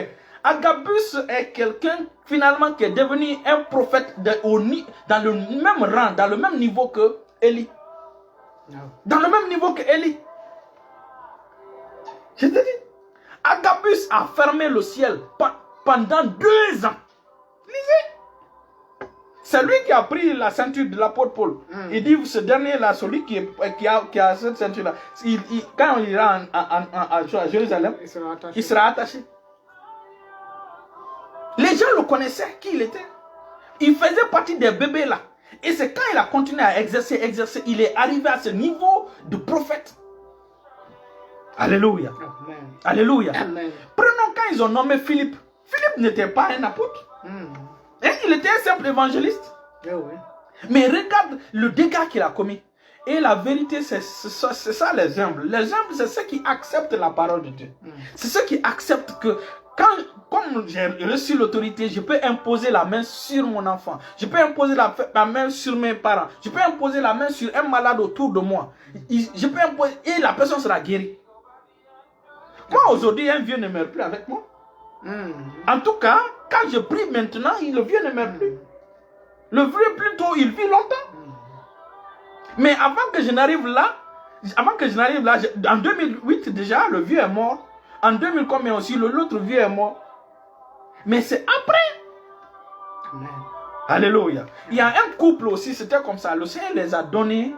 Agabus est quelqu'un finalement qui est devenu un prophète dans le même rang, dans le même niveau que Élie. Dans le même niveau que Élie. Je te dis, Agabus a fermé le ciel pendant 2 ans. Lisez. C'est lui qui a pris la ceinture de l'apôtre Paul. Il dit, ce dernier-là, celui qui a cette ceinture-là, quand il ira à Jérusalem, il sera attaché. Les gens le connaissaient, qui il était. Il faisait partie des bébés là. Et c'est quand il a continué à exercer, il est arrivé à ce niveau de prophète. Alléluia. Amen. Alléluia. Amen. Prenons quand ils ont nommé Philippe. Philippe n'était pas un apôtre. Il était un simple évangéliste. Mais regarde le dégât qu'il a commis. Et la vérité, c'est ça les humbles. Les humbles, c'est ceux qui acceptent la parole de Dieu. C'est ceux qui acceptent que comme j'ai reçu l'autorité, je peux imposer la main sur mon enfant. Je peux imposer la main sur mes parents. Je peux imposer la main sur un malade autour de moi. Je peux imposer, et la personne sera guérie. Moi, aujourd'hui, un vieux ne meurt plus avec moi. En tout cas, quand je prie maintenant, le vieux ne meurt plus. Le vieux, plutôt, il vit longtemps. Mais avant que je n'arrive là, en 2008 déjà, le vieux est mort. En 2000 combien aussi, l'autre vieux est mort. Mais c'est après. Amen. Alléluia. Il y a un couple aussi, c'était comme ça. Le Seigneur les a donné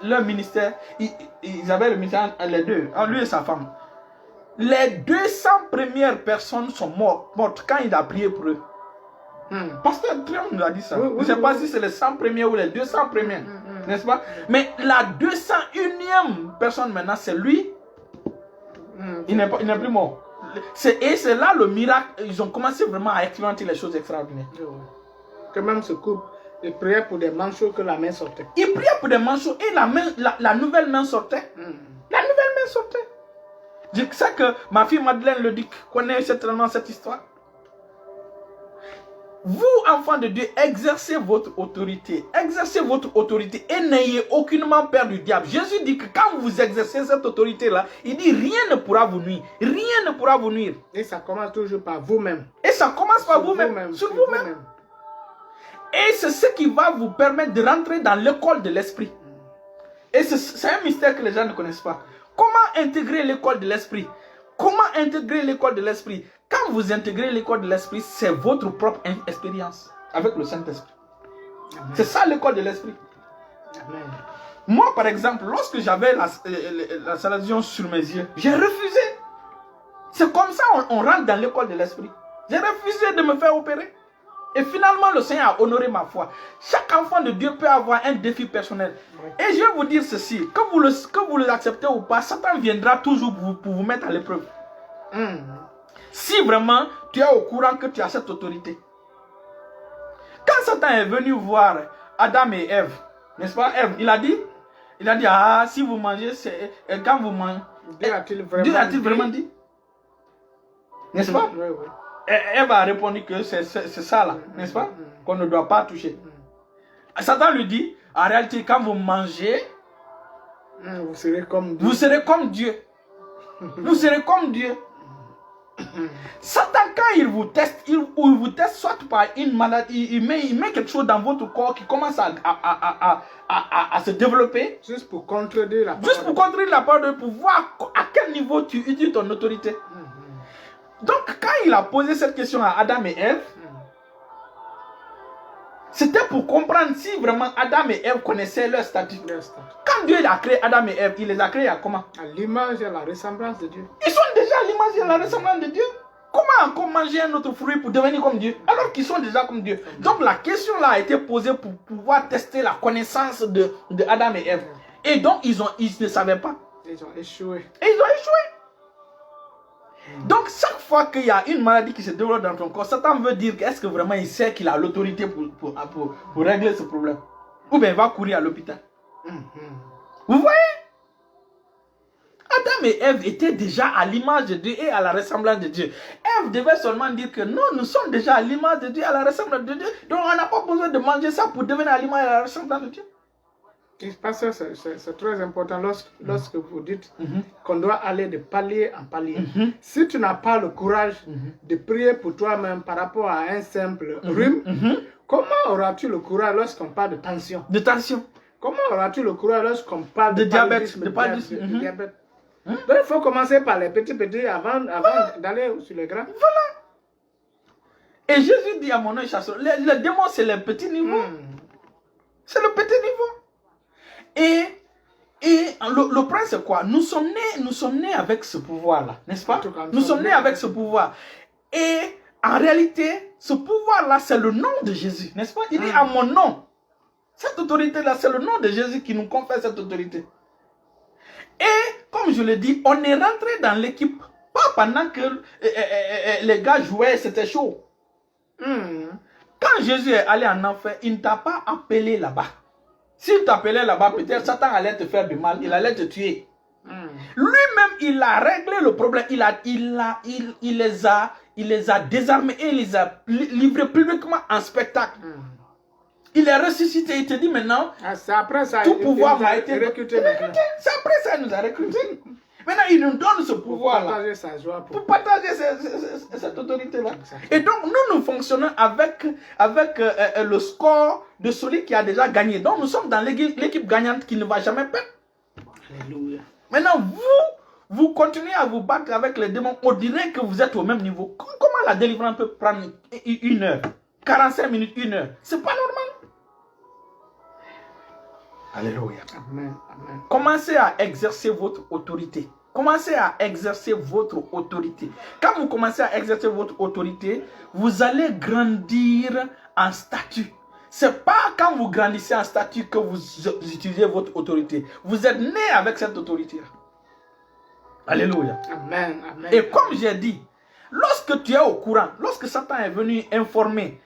leur ministère. Ils avaient le ministère, les deux, lui et sa femme. Les 200 premières personnes sont mortes quand il a prié pour eux. Pasteur Trump nous a dit ça. Je ne sais pas si c'est les 100 premiers ou les 200 premiers. N'est-ce pas? Mais la 201e personne maintenant, c'est lui. Il n'est plus mort. Et c'est là le miracle. Ils ont commencé vraiment à expérimenter les choses extraordinaires. Que même ce couple, il priait pour des manchots que la main sortait. Il priait pour des manchots et la nouvelle main sortait. La nouvelle main sortait. Je sais que ma fille Madeleine le dit, connaît certainement cette histoire. Vous, enfants de Dieu, exercez votre autorité. Exercez votre autorité et n'ayez aucunement peur du diable. Jésus dit que quand vous exercez cette autorité-là, il dit rien ne pourra vous nuire. Rien ne pourra vous nuire. Et ça commence toujours par vous-même. Et ça commence par vous-même. Sur vous-même. Et c'est ce qui va vous permettre de rentrer dans l'école de l'esprit. Et c'est un mystère que les gens ne connaissent pas. Comment intégrer l'école de l'esprit? Comment intégrer l'école de l'esprit? Quand vous intégrez l'école de l'esprit, c'est votre propre expérience avec le Saint-Esprit. C'est ça l'école de l'esprit. Moi, par exemple, lorsque j'avais la salvation sur mes yeux, j'ai refusé. C'est comme ça on rentre dans l'école de l'esprit. J'ai refusé de me faire opérer. Et finalement, le Seigneur a honoré ma foi. Chaque enfant de Dieu peut avoir un défi personnel. Et je vais vous dire ceci, que vous l'acceptez ou pas, Satan viendra toujours pour vous mettre à l'épreuve. Si vraiment tu es au courant que tu as cette autorité. Quand Satan est venu voir Adam et Ève, n'est-ce pas, Ève, il a dit, ah, si vous mangez, quand vous mangez, Dieu a-t-il vraiment dit? N'est-ce pas? Oui, oui. Ève a répondu que c'est ça là, n'est-ce pas? Qu'on ne doit pas toucher. Satan lui dit, en réalité, quand vous mangez, vous serez comme Dieu. Vous serez comme Dieu. Vous serez comme Dieu. Satan, quand il vous teste, il vous teste soit par une maladie, il met quelque chose dans votre corps qui commence à se développer. Juste pour contredire la parole. Juste pour contredire la parole de Dieu, pour voir à quel niveau tu utilises ton autorité. Donc, quand il a posé cette question à Adam et Ève, c'était pour comprendre si vraiment Adam et Ève connaissaient leur statut. Quand Dieu a créé Adam et Ève, il les a créés à comment? À l'image et à la ressemblance de Dieu. Ils sont déjà à l'image et à la ressemblance de Dieu. Comment encore manger un autre fruit pour devenir comme Dieu? Alors qu'ils sont déjà comme Dieu. Donc la question là a été posée pour pouvoir tester la connaissance de Adam et Ève. Et donc ils ne savaient pas. Ils ont échoué. Et ils ont échoué. Donc chaque fois qu'il y a une maladie qui se développe dans ton corps, Satan veut dire est-ce que vraiment il sait qu'il a l'autorité pour régler ce problème? Ou bien il va courir à l'hôpital. Vous voyez? Adam et Ève étaient déjà à l'image de Dieu et à la ressemblance de Dieu. Ève devait seulement dire que non, nous sommes déjà à l'image de Dieu, à la ressemblance de Dieu. Donc on n'a pas besoin de manger ça pour devenir à l'image et à la ressemblance de Dieu. Pasteur, c'est très important lorsque vous dites qu'on doit aller de palier en palier. Si tu n'as pas le courage de prier pour toi-même par rapport à un simple rhume, comment auras-tu le courage lorsqu'on parle de tension? De tension. Comment auras-tu le courage lorsqu'on parle de diabète? De diabète. Donc il faut commencer par les petits avant d'aller sur les grands. Voilà. Et Jésus dit à mon œil chasseur, le démon c'est le petit niveau. C'est le petit niveau. Et le problème c'est quoi? Nous sommes nés avec ce pouvoir-là, n'est-ce pas? Nous sommes nés avec ce pouvoir. Et en réalité, ce pouvoir-là, c'est le nom de Jésus, n'est-ce pas? Il dit à mon nom. Cette autorité-là, c'est le nom de Jésus qui nous confère cette autorité. Et comme je le dis, on est rentré dans l'équipe, pas pendant que les gars jouaient, c'était chaud. Quand Jésus est allé en enfer, il ne t'a pas appelé là-bas. S'il t'appelait là-bas, peut-être Satan allait te faire du mal, il allait te tuer. Lui-même, il a réglé le problème, il les a désarmés et il les a livrés publiquement en spectacle. Il est ressuscité, il te dit maintenant, après ça, tout pouvoir m'a été recruté. C'est après ça qu'il nous a recrutés. Maintenant, il nous donne ce pouvoir-là. Pour partager sa joie. Pour partager cette autorité-là. Et donc, nous fonctionnons avec le score de celui qui a déjà gagné. Donc, nous sommes dans l'équipe gagnante qui ne va jamais perdre. Alléluia. Maintenant, vous continuez à vous battre avec les démons. On dirait que vous êtes au même niveau. Comment la délivrance peut prendre 1 heure, 45 minutes, 1 heure? C'est pas normal. Alléluia. Amen. Amen. Commencez à exercer votre autorité. Commencez à exercer votre autorité. Quand vous commencez à exercer votre autorité, vous allez grandir en statut. Ce n'est pas quand vous grandissez en statut que vous utilisez votre autorité. Vous êtes né avec cette autorité. Alléluia. Amen. Amen. Et comme j'ai dit, lorsque tu es au courant, lorsque Satan est venu informer,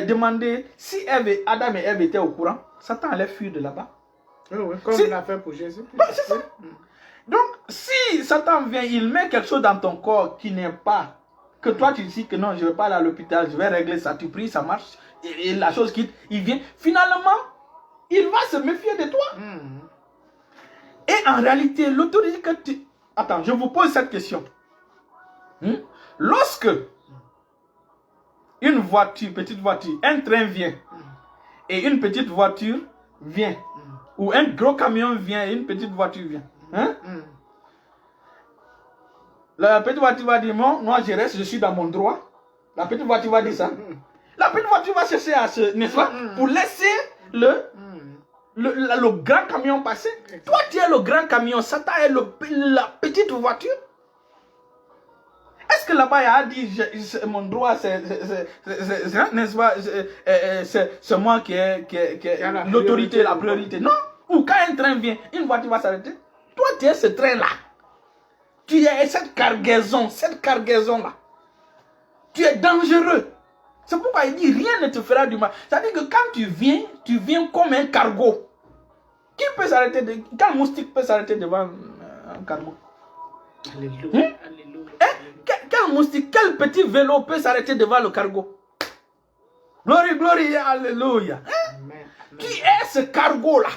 demander si Adam et Ève étaient au courant, Satan allait fuir de là-bas. Oui, comme il l'a fait pour Jésus. C'est ça. Donc, si Satan vient, il met quelque chose dans ton corps qui n'est pas, que toi tu dis que non, je ne vais pas aller à l'hôpital, je vais régler ça, tu pries, ça marche, et la chose quitte, il vient, finalement, il va se méfier de toi. Et en réalité, l'autorité que tu... Attends, je vous pose cette question. Lorsque une voiture, petite voiture, un train vient, et une petite voiture vient, ou un gros camion vient et une petite voiture vient. La petite voiture va dire, moi je reste, je suis dans mon droit. La petite voiture va dire ça. La petite voiture va chercher à se, n'est-ce pas, pour laisser le grand camion passer. Toi tu es le grand camion, Satan est la petite voiture. Est-ce que là-bas, il a dit, mon droit, n'est-ce pas, c'est moi qui ai l'autorité, la priorité. Non. Ou quand un train vient, une voiture va s'arrêter. Toi, tu es ce train-là. Tu es cette cargaison-là. Tu es dangereux. C'est pourquoi il dit, rien ne te fera du mal. C'est-à-dire que quand tu viens comme un cargo. Qui peut s'arrêter, quel moustique peut s'arrêter devant un cargo? Alléluia. Quel moustique, quel petit vélo peut s'arrêter devant le cargo? Glory, glory, alléluia. Tu es ce cargo-là.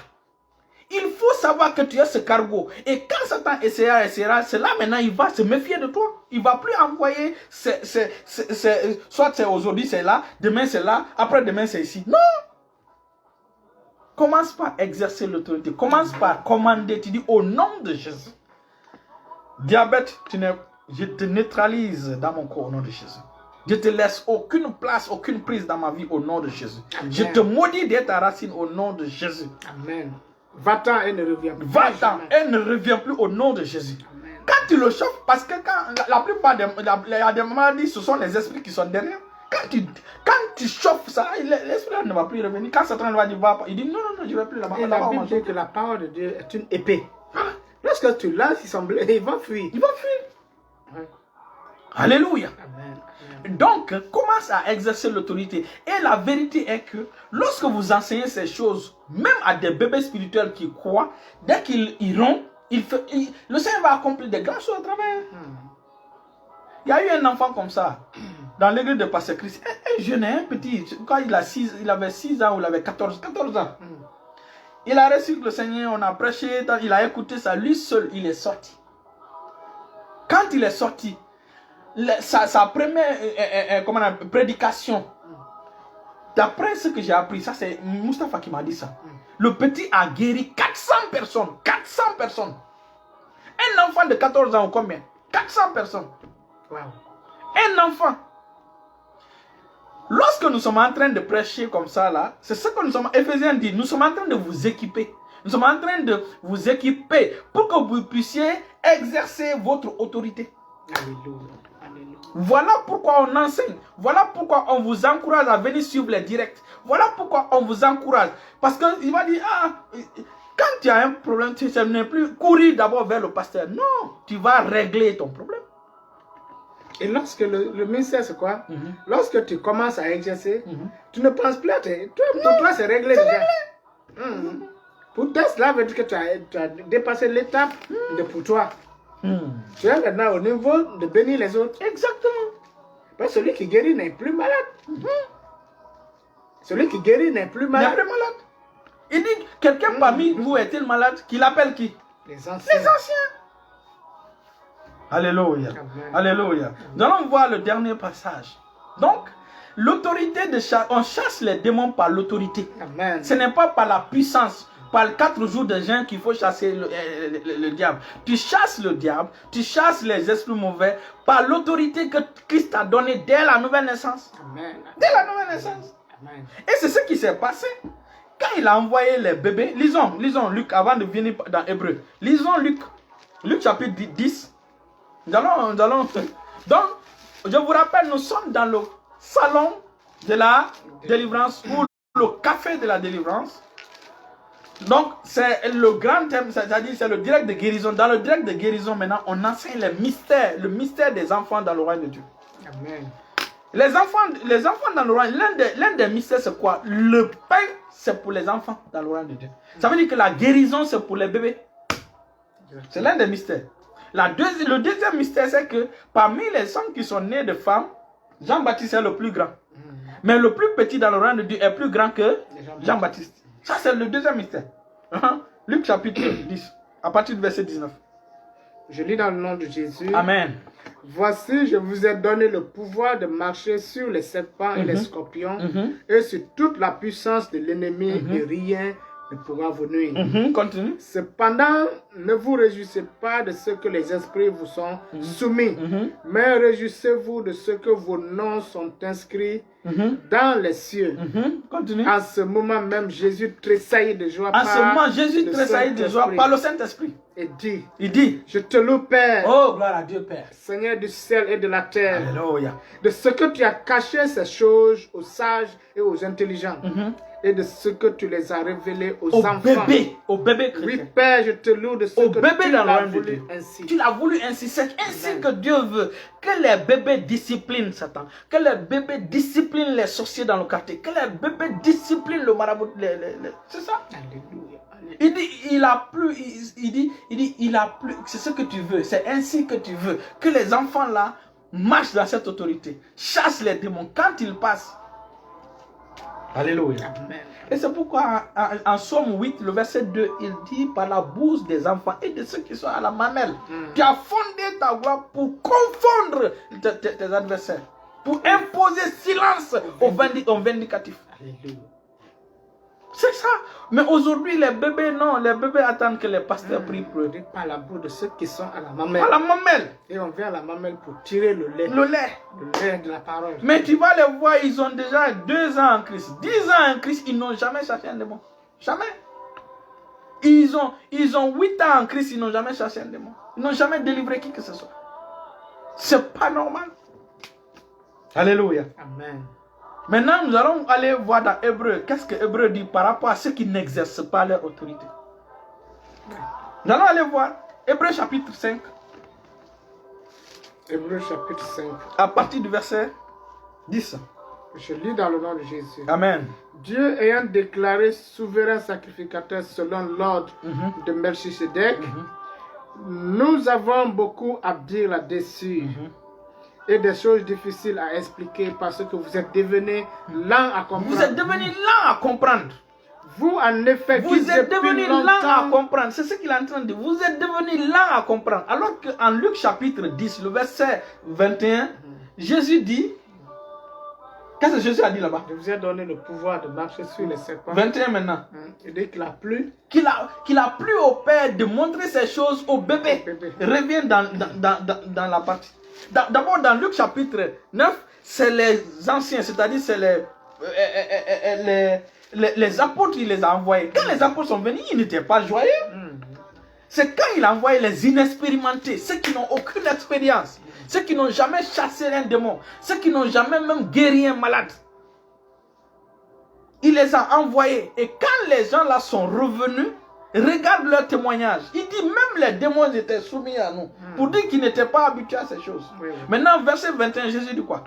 Il faut savoir que tu es ce cargo. Et quand Satan essaiera, c'est là maintenant il va se méfier de toi. Il ne va plus envoyer, soit c'est aujourd'hui c'est là, demain c'est là, après-demain c'est ici. Non. Commence par exercer l'autorité. Commence par commander. Tu dis au nom de Jésus. Diabète, je te neutralise dans mon corps au nom de Jésus. Je te laisse aucune place, aucune prise dans ma vie au nom de Jésus. Amen. Je te maudis d'être ta racine au nom de Jésus. Amen. Va-t'en et ne reviens plus. Va-t'en et ne reviens plus au nom de Jésus. Amen. Quand tu le chauffes, parce que la plupart des maladies, ce sont les esprits qui sont derrière. Quand tu chauffes ça, l'esprit ne va plus revenir. Quand Satan va dire, il dit non, je ne vais plus là-bas. Et la Bible dit que la parole de Dieu est une épée. Lorsque tu lances, il va fuir. Il va fuir. Ouais. Alléluia. Amen. Donc, commence à exercer l'autorité. Et la vérité est que lorsque vous enseignez ces choses, même à des bébés spirituels qui croient, dès qu'ils iront, le Seigneur va accomplir des grandes choses à travers. Il y a eu un enfant comme ça, dans l'église de Pasteur Christ. Un jeune, un petit, quand il avait 6 ans ou il avait 14 ans. Il a reçu le Seigneur, on a prêché, il a écouté ça, lui seul, il est sorti. Quand il est sorti, sa première prédication, d'après ce que j'ai appris, ça c'est Mustapha qui m'a dit ça. Le petit a guéri 400 personnes. 400 personnes. Un enfant de 14 ans ou combien? 400 personnes. Wow. Un enfant. Lorsque nous sommes en train de prêcher comme ça, là, c'est ce que nous sommes, Éphésiens dit, nous sommes en train de vous équiper. Nous sommes en train de vous équiper pour que vous puissiez exercer votre autorité. Alléluia. Alléluia. Voilà pourquoi on enseigne. Voilà pourquoi on vous encourage à venir suivre les directs. Voilà pourquoi on vous encourage. Parce qu'il va dire, quand tu as un problème, tu ne sais plus courir d'abord vers le pasteur. Non, tu vas régler ton problème. Et lorsque le ministère, c'est quoi? Lorsque tu commences à exercer, tu ne penses plus à pour toi, c'est réglé déjà. Pour toi, cela veut dire que tu as dépassé l'étape de pour toi. Tu es maintenant au niveau de bénir les autres. Exactement. Parce que celui qui guérit n'est plus malade. Celui qui guérit n'est plus malade. Il dit, quelqu'un parmi vous est-il malade? Qu'il appelle qui? Les anciens. Les anciens. Alléluia. Alléluia. Nous allons voir le dernier passage. Donc, l'autorité de chasse, on chasse les démons par l'autorité. Ce n'est pas par la puissance, par les 4 jours de jeûne qu'il faut chasser le diable. Tu chasses le diable, tu chasses les esprits mauvais par l'autorité que Christ a donnée dès la nouvelle naissance. Amen. Dès la nouvelle naissance. Amen. Et c'est ce qui s'est passé. Quand il a envoyé les bébés, lisons Luc avant de venir dans Hébreu. Lisons Luc chapitre 10. Nous allons. Donc, je vous rappelle, nous sommes dans le salon de la délivrance ou le café de la délivrance. Donc, c'est le grand thème, c'est-à-dire c'est le direct de guérison. Dans le direct de guérison, maintenant, on enseigne le mystère des enfants dans le royaume de Dieu. Amen. Les enfants dans le royaume, l'un des mystères, c'est quoi? Le pain, c'est pour les enfants dans le royaume de Dieu. Ça veut dire que la guérison, c'est pour les bébés. C'est l'un des mystères. Le deuxième mystère, c'est que parmi les hommes qui sont nés de femmes, Jean-Baptiste est le plus grand. Mais le plus petit dans le royaume de Dieu est plus grand que Jean-Baptiste. Ça, c'est le deuxième mystère. Luc chapitre 10, à partir du verset 19. Je lis dans le nom de Jésus. Amen. Voici, je vous ai donné le pouvoir de marcher sur les serpents et les scorpions et sur toute la puissance de l'ennemi et rien ne pourra vous nuire. Continue. Cependant, ne vous réjouissez pas de ce que les esprits vous sont soumis, mais réjouissez-vous de ce que vos noms sont inscrits dans les cieux. Continue. En ce moment même, Jésus tressaillit de joie En ce moment, Jésus tressaillit de joie par le Saint-Esprit. Et dit, Il dit, je te loue, Père, oh, gloire à Dieu, Père. Seigneur du ciel et de la terre, Alléluia. de ce que tu as caché ces choses aux sages et aux intelligents, et de ce que tu les as révélées aux enfants. Au bébé Oui, chrétien. Père, je te loue de ce Au que bébé tu dans le l'as royaume de voulu Dieu. ainsi. Tu l'as voulu ainsi. C'est ainsi Amen. que Dieu veut que les bébés disciplinent Satan, que les bébés disciplinent les sorciers dans le quartier, que les bébés disciplinent le marabout. C'est ça. Alléluia. Il dit, il a plu, il a plu, c'est ce que tu veux, c'est ainsi que tu veux, que les enfants là marchent dans cette autorité, chassent les démons quand ils passent. Alléluia. Amen. Et c'est pourquoi en Somme 8, le verset 2, il dit par la bouche des enfants et de ceux qui sont à la mamelle, tu as fondé ta gloire pour confondre tes adversaires, pour imposer silence aux vindicatifs. Alléluia. C'est ça. Mais aujourd'hui, les bébés, non. Les bébés attendent que les pasteurs prient pour eux. Par la bouche de ceux qui sont à la mamelle. À la mamelle. Et on vient à la mamelle pour tirer le lait. Le lait. Le lait de la parole. Mais tu vas les voir, ils ont déjà 2 ans en Christ. 10 ans en Christ, ils n'ont jamais cherché un démon. Jamais. Ils ont 8 ans en Christ, ils n'ont jamais cherché un démon. Ils n'ont jamais délivré qui que ce soit. C'est pas normal. Alléluia. Amen. Maintenant, nous allons aller voir dans Hébreu. Qu'est-ce que Hébreu dit par rapport à ceux qui n'exercent pas leur autorité. Nous allons aller voir Hébreu chapitre 5. Hébreu chapitre 5. À partir du verset 10. Je lis dans le nom de Jésus. Amen. Dieu ayant déclaré souverain sacrificateur selon l'ordre de Melchisedec, nous avons beaucoup à dire là-dessus. Et des choses difficiles à expliquer parce que vous êtes devenus lents à comprendre. Vous êtes devenus lents à comprendre. Vous, en effet, vous êtes devenus lents à comprendre. C'est ce qu'il est en train de dire. Vous êtes devenus lents à comprendre. Alors qu'en Luc chapitre 10, le verset 21, Jésus dit, qu'est-ce que Jésus a dit là-bas? Je vous ai donné le pouvoir de marcher sur les serpents. 21 maintenant. Et dès qu'il a plu, qu'il a plu au Père de montrer ces choses au bébé. Reviens dans la partie. D'abord, dans Luc chapitre 9, c'est les anciens, c'est-à-dire c'est les apôtres qui les a envoyés. Quand les apôtres sont venus, ils n'étaient pas joyeux. C'est quand il a envoyé les inexpérimentés, ceux qui n'ont aucune expérience, ceux qui n'ont jamais chassé un démon, ceux qui n'ont jamais même guéri un malade. Il les a envoyés. Et quand les gens là sont revenus, regarde leur témoignage. Il dit même les démons étaient soumis à nous. Pour dire qu'ils n'étaient pas habitués à ces choses. Maintenant, verset 21, Jésus dit quoi?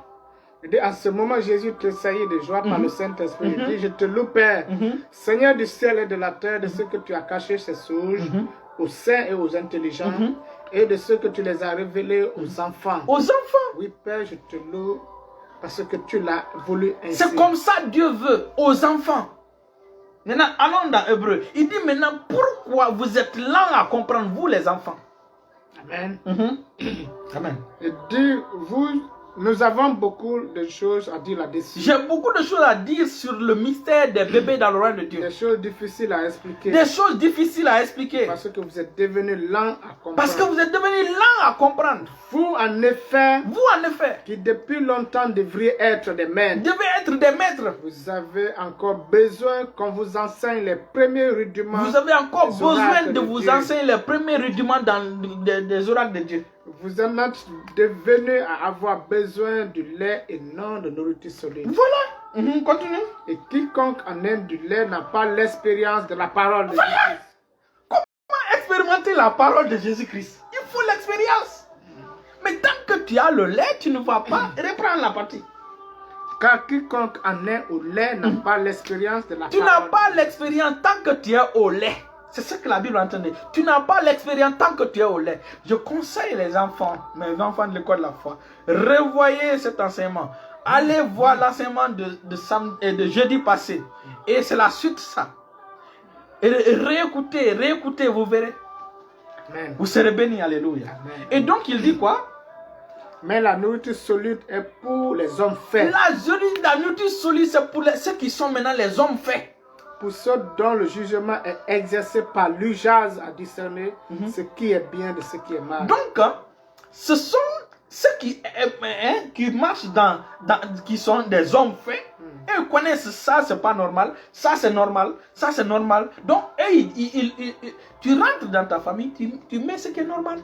Il dit, à ce moment, Jésus tressaillit de joie par le Saint-Esprit. Il dit, je te loue, Père, Seigneur du ciel et de la terre, de ce que tu as caché ces choses aux saints et aux intelligents, et de ce que tu les as révélés aux enfants. Aux enfants? Oui, Père, je te loue parce que tu l'as voulu ainsi. C'est comme ça Dieu veut, aux enfants. Maintenant, allons dans Hébreu. Il dit maintenant, pourquoi vous êtes lents à comprendre, vous les enfants? Amen. Amen. Il dit, nous avons beaucoup de choses à dire là-dessus. J'ai beaucoup de choses à dire sur le mystère des bébés dans le royaume de Dieu. Des choses difficiles à expliquer. Des choses difficiles à expliquer. Parce que vous êtes devenus lents à comprendre. Parce que vous êtes devenus lents à comprendre. Vous, en effet, qui depuis longtemps devriez être des maîtres. Devez être des maîtres. Vous avez encore besoin qu'on vous enseigne les premiers rudiments. Vous avez encore besoin de vous enseigner les premiers rudiments des oracles de Dieu. Vous en êtes devenus à avoir besoin du lait et non de nourriture solide. Voilà. Continue. Et quiconque en aime du lait n'a pas l'expérience de la parole de Jésus-Christ. Comment expérimenter la parole de Jésus-Christ? Il faut l'expérience. Mais tant que tu as le lait, tu ne vas pas reprendre la partie. Car quiconque en est au lait n'a pas l'expérience de la parole. Tu n'as pas l'expérience tant que tu es au lait. C'est ce que la Bible entend dire. Tu n'as pas l'expérience tant que tu es au lait. Je conseille les enfants, mes enfants de l'école de la foi, revoyez cet enseignement. Allez voir l'enseignement de jeudi passé. Et c'est la suite ça. Et réécoutez, vous verrez. Amen. Vous serez bénis, alléluia. Amen. Et donc il dit quoi? Mais la nourriture solide est pour les hommes faits. La nourriture solide, c'est pour ceux qui sont maintenant les hommes faits. pour ceux dont le jugement est exercé par l'usage à discerner ce qui est bien de ce qui est mal. Donc, ce sont ceux qui marchent qui sont des hommes faits. Et ils connaissent ça, c'est pas normal. Ça, c'est normal. Ça, c'est normal. Donc, tu rentres dans ta famille, tu mets ce qui est normal.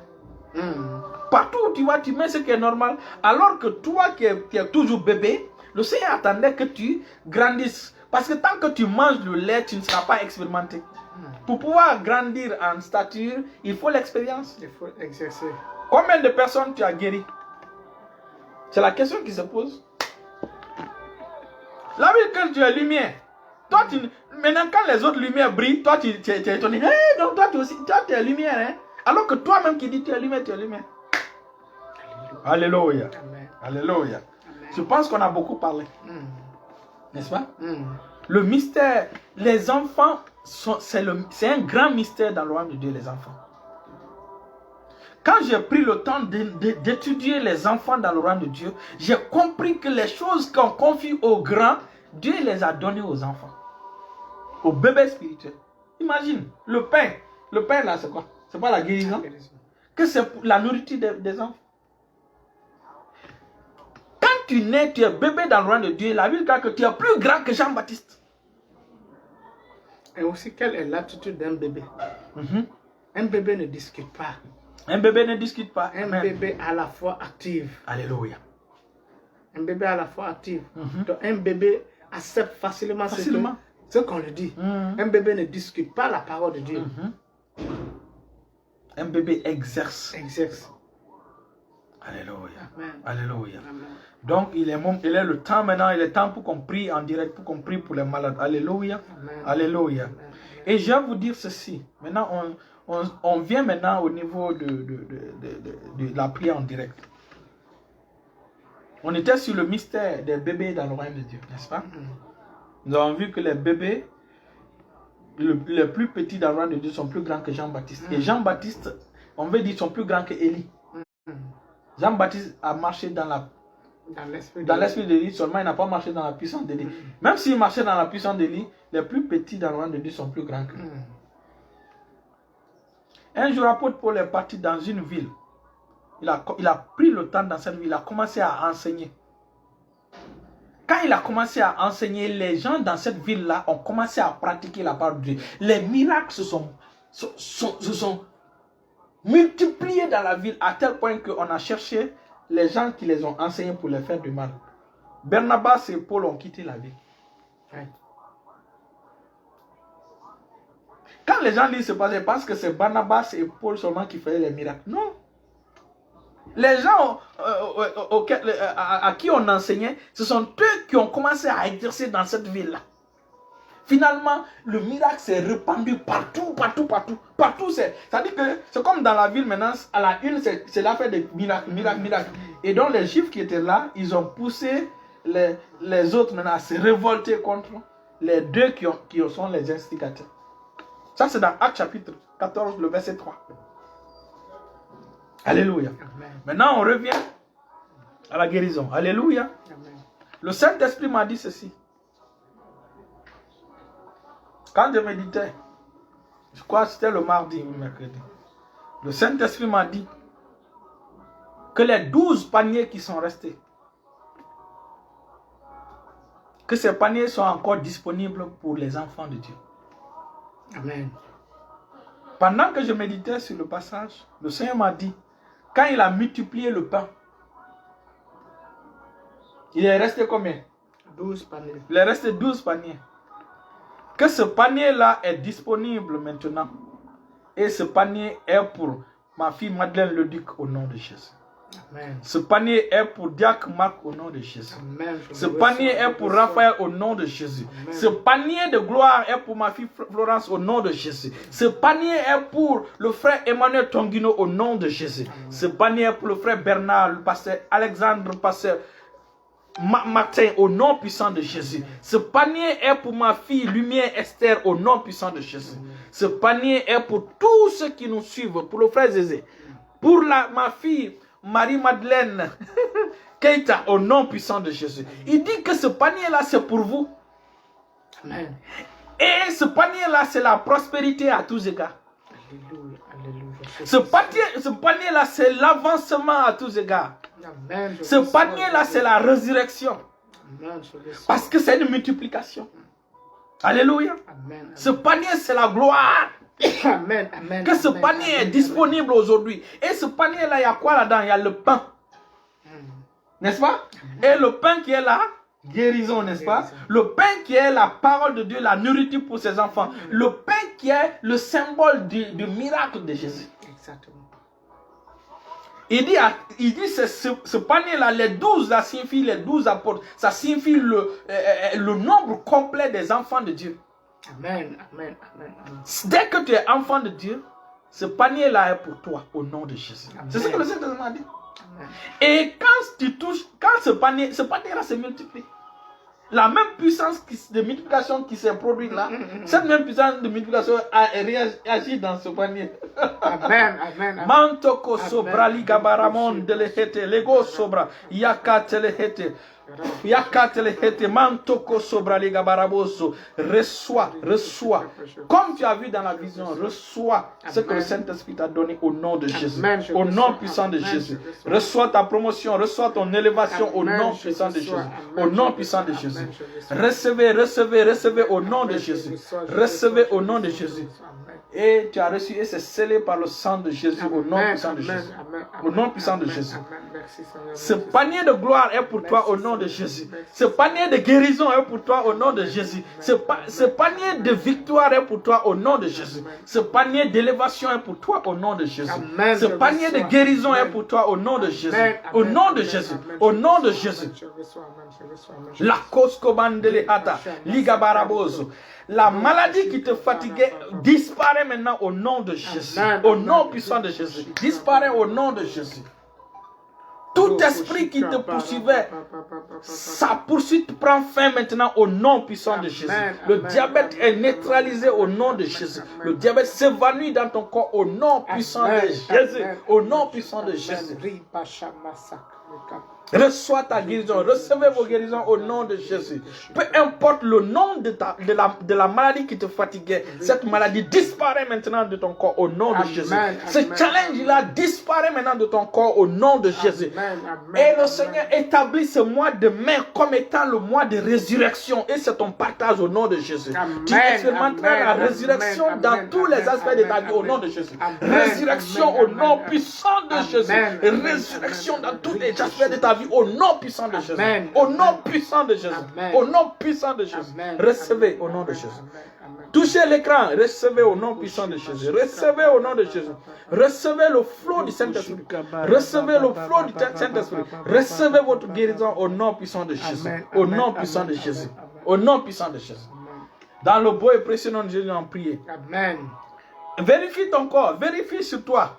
Partout où tu vas, tu mets ce qui est normal. Alors que toi qui es toujours bébé, le Seigneur attendait que tu grandisses. Parce que tant que tu manges le lait, tu ne seras pas expérimenté. Pour pouvoir grandir en stature, il faut l'expérience. Il faut exercer. Combien de personnes tu as guéri? C'est la question qui se pose. La vie que tu es lumière. Toi, maintenant, quand les autres lumières brillent, toi, tu es étonné. Hey, donc toi, tu es lumière. Hein? Alors que toi-même qui dis tu es lumière, tu es lumière. Alléluia. Amen. Alléluia. Je pense qu'on a beaucoup parlé. N'est-ce pas? Le mystère, les enfants, c'est un grand mystère dans le royaume de Dieu, les enfants. Quand j'ai pris le temps d'étudier les enfants dans le royaume de Dieu, j'ai compris que les choses qu'on confie aux grands, Dieu les a données aux enfants. Aux bébés spirituels. Imagine, le pain. Le pain là, c'est quoi? C'est pas la guérison? Que c'est la nourriture des enfants. Quand tu nais, tu es bébé dans le royaume de Dieu, la Bible dit que tu es plus grand que Jean-Baptiste. Et aussi, quelle est l'attitude d'un bébé? Un bébé ne discute pas. Un bébé ne discute pas. Un bébé à la fois active. Alléluia. Un bébé à la fois active. Donc, un bébé accepte facilement ce qu'on lui dit. Un bébé ne discute pas la parole de Dieu. Un bébé exerce. Alléluia. Amen. Alléluia. Amen. Donc, il est le temps maintenant, il est temps pour qu'on prie en direct, pour qu'on prie pour les malades. Alléluia. Amen. Alléluia. Amen. Et je vais vous dire ceci. Maintenant, on vient maintenant au niveau de la prière en direct. On était sur le mystère des bébés dans le royaume de Dieu, n'est-ce pas? Nous avons vu que les bébés, les plus petits dans le royaume de Dieu sont plus grands que Jean-Baptiste. Et Jean-Baptiste, on veut dire, sont plus grands que Élie. Jean-Baptiste a marché dans l'esprit d'Élie, seulement il n'a pas marché dans la puissance d'Élie. Même s'il marchait dans la puissance d'Élie, les plus petits dans le royaume de Dieu sont plus grands que lui. Un jour, l'apôtre Paul est parti dans une ville. Il a pris le temps dans cette ville, il a commencé à enseigner. Quand il a commencé à enseigner, les gens dans cette ville-là ont commencé à pratiquer la parole de Dieu. Les miracles se sont multipliés dans la ville à tel point qu'on a cherché les gens qui les ont enseignés pour les faire du mal. Barnabas et Paul ont quitté la ville. Quand les gens disent ce passé, parce que c'est Barnabas et Paul seulement qui faisaient les miracles. Non. Les gens à qui on enseignait, ce sont eux qui ont commencé à exercer dans cette ville-là. Finalement, le miracle s'est répandu partout. C'est-à-dire que c'est comme dans la ville maintenant, à la une, c'est l'affaire des miracles. Et donc les Juifs qui étaient là, ils ont poussé les autres maintenant à se révolter contre les deux qui sont les instigateurs. Ça, c'est dans Actes chapitre 14, le verset 3. Alléluia. Amen. Maintenant, on revient à la guérison. Alléluia. Amen. Le Saint-Esprit m'a dit ceci. Quand je méditais, je crois que c'était le mardi ou mercredi, le Saint-Esprit m'a dit que les 12 paniers qui sont restés, que ces paniers sont encore disponibles pour les enfants de Dieu. Amen. Pendant que je méditais sur le passage, le Seigneur m'a dit, quand il a multiplié le pain, il est resté combien? 12 paniers. Il est resté 12 paniers. Que ce panier-là est disponible maintenant. Et ce panier est pour ma fille Madeleine Leduc au nom de Jésus. Amen. Ce panier est pour Diac Marc au nom de Jésus. Amen. Ce panier est pour Raphaël au nom de Jésus. Amen. Ce panier de gloire est pour ma fille Florence au nom de Jésus. Ce panier est pour le frère Emmanuel Tonguino au nom de Jésus. Amen. Ce panier est pour le frère Bernard, le pasteur Alexandre, le pasteur Martin au nom puissant de Jésus. Ce panier est pour ma fille Lumière Esther au nom puissant de Jésus. Ce panier est pour tous ceux qui nous suivent, pour le frère Zézé, pour ma fille Marie-Madeleine Keita au nom puissant de Jésus. Il dit que ce panier-là, c'est pour vous. Amen. Et ce panier-là, c'est la prospérité à tous égards. Alléluia, alléluia. Ce panier-là, c'est l'avancement à tous égards. Amen. Ce panier-là, c'est la résurrection. Amen, je reçois. Parce que c'est une multiplication. Alléluia. Amen. Ce panier, c'est la gloire. Amen, amen. Que ce amen, panier est amen, disponible aujourd'hui. Et ce panier-là, il y a quoi là-dedans? Il y a le pain. N'est-ce pas? Et le pain qui est là, guérison, n'est-ce pas? Le pain qui est la parole de Dieu, la nourriture pour ses enfants. Le pain qui est le symbole du miracle de Jésus. Exactement. Il dit ce panier-là, les 12, ça signifie les 12 apôtres. Ça signifie le nombre complet des enfants de Dieu. Amen, amen, amen, amen. Dès que tu es enfant de Dieu, ce panier-là est pour toi, au nom de Jésus. C'est ce que le Saint-Testament dit. Amen. Et quand tu touches, quand ce panier-là se multiplie, la même puissance de multiplication qui s'est produite là, cette même puissance de multiplication agit dans ce panier. Amen, amen. Mantoko sobra ligabaramon de lehete, lego sobra, yakate lehete. Mantoko sobra ligabaraboso. Reçois. Comme tu as vu dans la vision, reçois ce que le Saint-Esprit t'a donné au nom de Jésus. Au nom puissant de Jésus. Reçois ta promotion, reçois ton élévation au nom puissant de Jésus. Au nom puissant de Jésus. Recevez au nom de Jésus. Recevez au nom de Jésus. Et tu as reçu et c'est scellé par le sang de Jésus au nom puissant de Jésus. Au nom puissant de Jésus. Ce panier de gloire est pour toi au nom de Jésus. Ce panier de guérison est pour toi au nom de Jésus. Ce panier de victoire est pour toi au nom de Jésus. Ce panier d'élévation est pour toi au nom de Jésus. Ce panier de guérison est pour toi au nom de Jésus. Au nom de Jésus. Au nom de Jésus. La koskobandele hata ligabarabozo. La maladie qui te fatiguait disparaît maintenant au nom de Jésus. Au nom puissant de Jésus. Disparaît au nom de Jésus. Tout esprit qui te poursuivait, sa poursuite prend fin maintenant au nom puissant de Jésus. Le diabète est neutralisé au nom de Jésus. Le diabète s'évanouit dans ton corps au nom puissant de Jésus. Au nom puissant de Jésus. Reçois ta guérison. Recevez vos guérisons au nom de Jésus. Peu importe le nom de la maladie qui te fatiguait, cette maladie disparaît maintenant de ton corps au nom de Jésus. Ce challenge-là disparaît maintenant de ton corps au nom de Jésus. Et le Seigneur établit ce mois de mai comme étant le mois de résurrection. Et c'est ton partage au nom de Jésus. Tu expérimenteras la résurrection dans tous les aspects de ta vie au nom de Jésus. Résurrection au nom puissant de Jésus. Résurrection dans tous les aspects de ta vie au nom puissant de Jésus. Au nom puissant de Jésus. Au nom puissant de Jésus. Recevez au nom de Jésus. Touchez l'écran. Recevez au nom puissant de Jésus. Recevez au nom de Jésus. Recevez le flot du Saint-Esprit. Recevez le flot du Saint-Esprit. Recevez votre guérison au nom puissant de Jésus. Au nom puissant de Jésus. Au nom puissant de Jésus. Dans le beau et précieux nom de Jésus, en prier. Amen. Vérifie ton corps. Vérifie sur toi.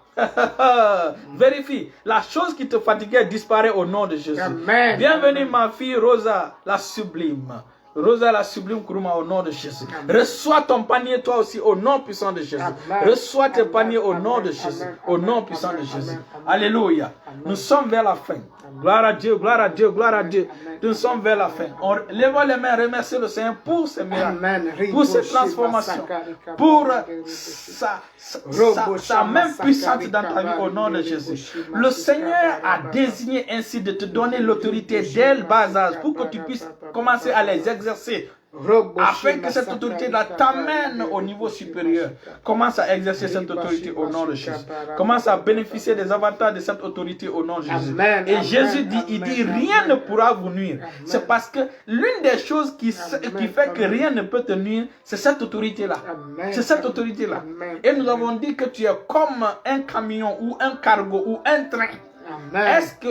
Vérifie. La chose qui te fatiguait disparaît au nom de Jésus. Amen. Bienvenue ma fille Rosa, la sublime. Rosa la sublime Kuruma au nom de Jésus. Amen. Reçois ton panier toi aussi au nom puissant de Jésus. Amen. Reçois tes paniers au nom de Jésus. Au nom puissant de Jésus. Alléluia. Nous sommes vers la fin. Gloire à Dieu, gloire à Dieu, gloire à Dieu. Nous sommes vers la fin. Lève les mains, remercie le Seigneur pour ces miracles, pour cette transformation, pour sa main puissante dans ta vie au nom de Jésus. Le Seigneur a désigné ainsi de te donner l'autorité dès le bas âge pour que tu puisses commencer à les exercer. Afin que cette autorité-là t'amène au niveau supérieur. Commence à exercer cette autorité au nom de Jésus. Commence à bénéficier des avantages de cette autorité au nom de Jésus. Et Jésus dit, il dit, rien ne pourra vous nuire. C'est parce que l'une des choses qui fait que rien ne peut te nuire, c'est cette autorité-là. C'est cette autorité-là. Et nous avons dit que tu es comme un camion ou un cargo ou un train. Est-ce que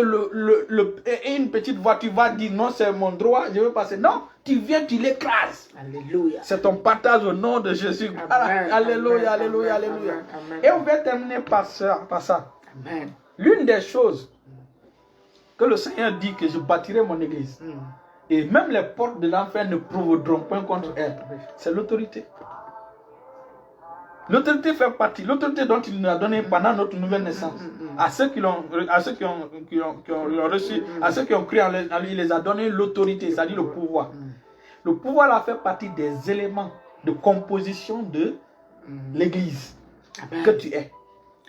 une petite voiture va dire non, c'est mon droit, je veux passer? Non, tu viens, tu l'écrases. Alléluia. C'est ton partage au nom de Jésus. Amen. Alléluia, alléluia, alléluia. Et on va terminer par ça. Amen. L'une des choses que le Seigneur dit que je bâtirai mon église, et même les portes de l'enfer ne provoqueront point contre elle, c'est l'autorité. L'autorité fait partie, l'autorité dont il nous a donné pendant notre nouvelle naissance, à ceux qui l'ont reçu, à ceux qui ont cru en lui, il les a donné l'autorité, c'est-à-dire le pouvoir. Le pouvoir là fait partie des éléments de composition de l'église que tu es.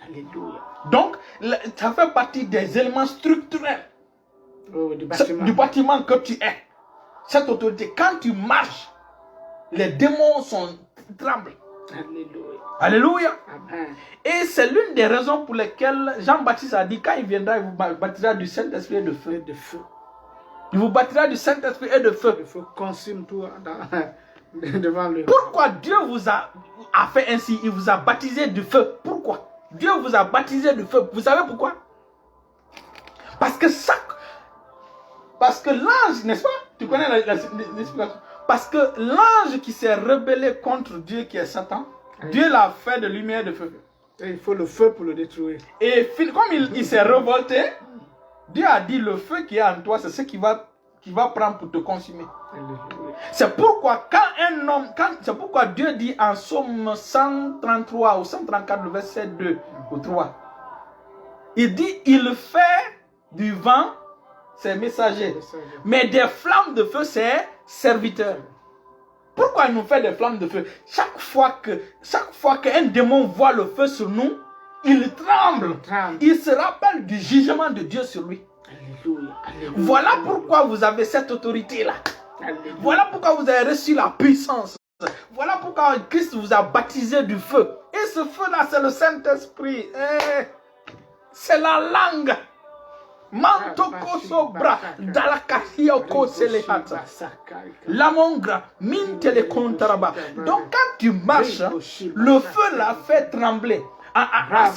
Alléluia. Donc, ça fait partie des éléments structurels du bâtiment que tu es. Cette autorité, quand tu marches, les démons tremblent. Alléluia. Alléluia. Amen. Et c'est l'une des raisons pour lesquelles Jean-Baptiste a dit, quand il viendra, il vous baptisera du Saint-Esprit et de feu. De feu. Il vous baptisera du Saint-Esprit et de feu. Il faut consumer tout devant le... Pourquoi Dieu vous a fait ainsi? Il vous a baptisé du feu. Pourquoi? Dieu vous a baptisé du feu. Vous savez pourquoi? Parce que l'ange, n'est-ce pas? Tu connais l'explication? Parce que l'ange qui s'est rebellé contre Dieu, qui est Satan, Dieu l'a fait de lumière et de feu. Et il faut le feu pour le détruire. Et comme il s'est révolté, Dieu a dit, le feu qui est en toi, c'est ce qui va prendre pour te consumer. C'est pourquoi c'est pourquoi Dieu dit en Psaume 133 ou 134, le verset 2 ou 3, il dit, il fait du vent ses messagers, mais des flammes de feu ses serviteurs. Pourquoi il nous fait des flammes de feu? Chaque fois qu'un démon voit le feu sur nous, il tremble. Il se rappelle du jugement de Dieu sur lui. Alléluia. Alléluia. Voilà pourquoi vous avez cette autorité-là. Alléluia. Voilà pourquoi vous avez reçu la puissance. Voilà pourquoi Christ vous a baptisé du feu. Et ce feu-là, c'est le Saint-Esprit. C'est la langue. Mantoko sobra dalakasioko selehata. Lamongra mintele kontaraba. Donc quand tu marches, le feu l'a fait trembler. À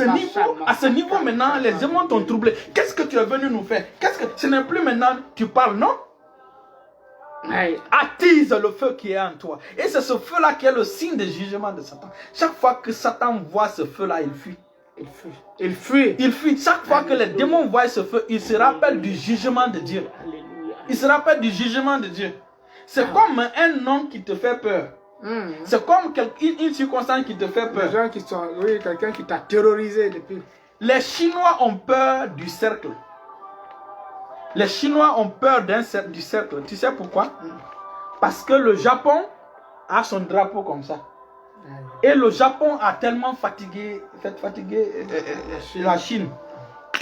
ce niveau maintenant, les démons t'ont troublé. Qu'est-ce que tu es venu nous faire? Ce n'est plus maintenant tu parles, non? Attise le feu qui est en toi. Et c'est ce feu-là qui est le signe de jugement de Satan. Chaque fois que Satan voit ce feu-là, il fuit. Il fuit. Il fuit. Chaque fois que les démons voient ce feu, ils se rappellent du jugement de Dieu. Ils se rappellent du jugement de Dieu. C'est comme un nom qui te fait peur. C'est comme une circonstance qui te fait peur. Les gens qui sont, oui, quelqu'un qui t'a terrorisé depuis. Les Chinois ont peur du cercle. Les Chinois ont peur du cercle. Tu sais pourquoi? Parce que le Japon a son drapeau comme ça. Et le Japon a tellement fatigué la Chine.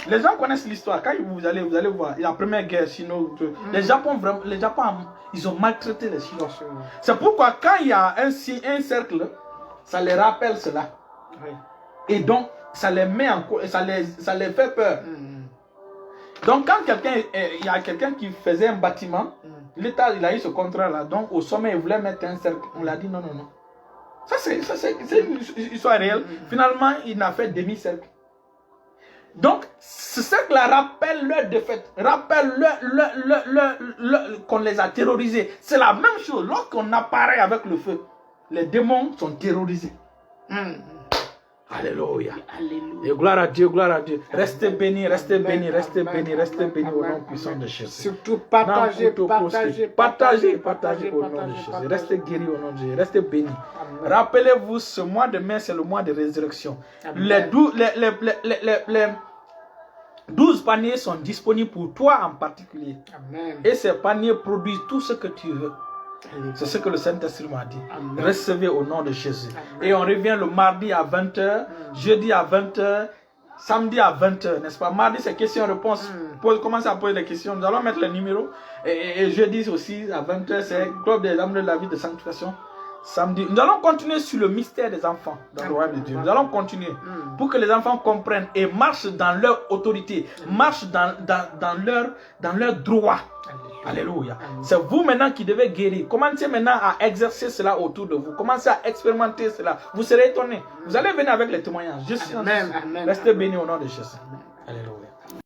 Les gens connaissent l'histoire. Quand vous allez voir la première guerre chinoise, les Japon, ils ont maltraité les Chinois. C'est pourquoi quand il y a un cercle, ça les rappelle cela. Et donc, ça les met ça les fait peur. Donc, quand il y a quelqu'un qui faisait un bâtiment, l'État il a eu ce contrat-là. Donc, au sommet, il voulait mettre un cercle. On l'a dit non, non, non. Ça, c'est une histoire réelle. Finalement, il n'a fait demi-cercle. Donc, ce cercle-là rappelle leur défaite, rappelle qu'on les a terrorisés. C'est la même chose. Lorsqu'on apparaît avec le feu, les démons sont terrorisés. Alléluia. Et gloire à Dieu, gloire à Dieu. Restez bénis, restez bénis, restez bénis, restez bénis au nom puissant de Jésus. Surtout partagez au nom de Jésus. Restez guéris au nom de Jésus. Restez bénis. Rappelez-vous, ce mois de mai, c'est le mois de résurrection. Les 12 paniers sont disponibles pour toi en particulier. Amen. Et ces paniers produisent tout ce que tu veux. C'est ce que le Saint-Esprit m'a dit. Amen. Recevez au nom de Jésus. Amen. Et on revient le mardi à 20h, jeudi à 20h, samedi à 20h, n'est-ce pas? Mardi, c'est questions-réponses. Commencez à poser des questions. Nous allons mettre les numéros. Et jeudi aussi, à 20h, c'est Club des âmes de la vie de sanctification. Samedi, nous allons continuer sur le mystère des enfants dans le royaume de Dieu. Nous allons continuer pour que les enfants comprennent et marchent dans leur autorité, marchent dans leur droit. Alléluia. C'est vous maintenant qui devez guérir. Commencez maintenant à exercer cela autour de vous. Commencez à expérimenter cela. Vous serez étonnés. Vous allez venir avec les témoignages. Restez bénis au nom de Jésus.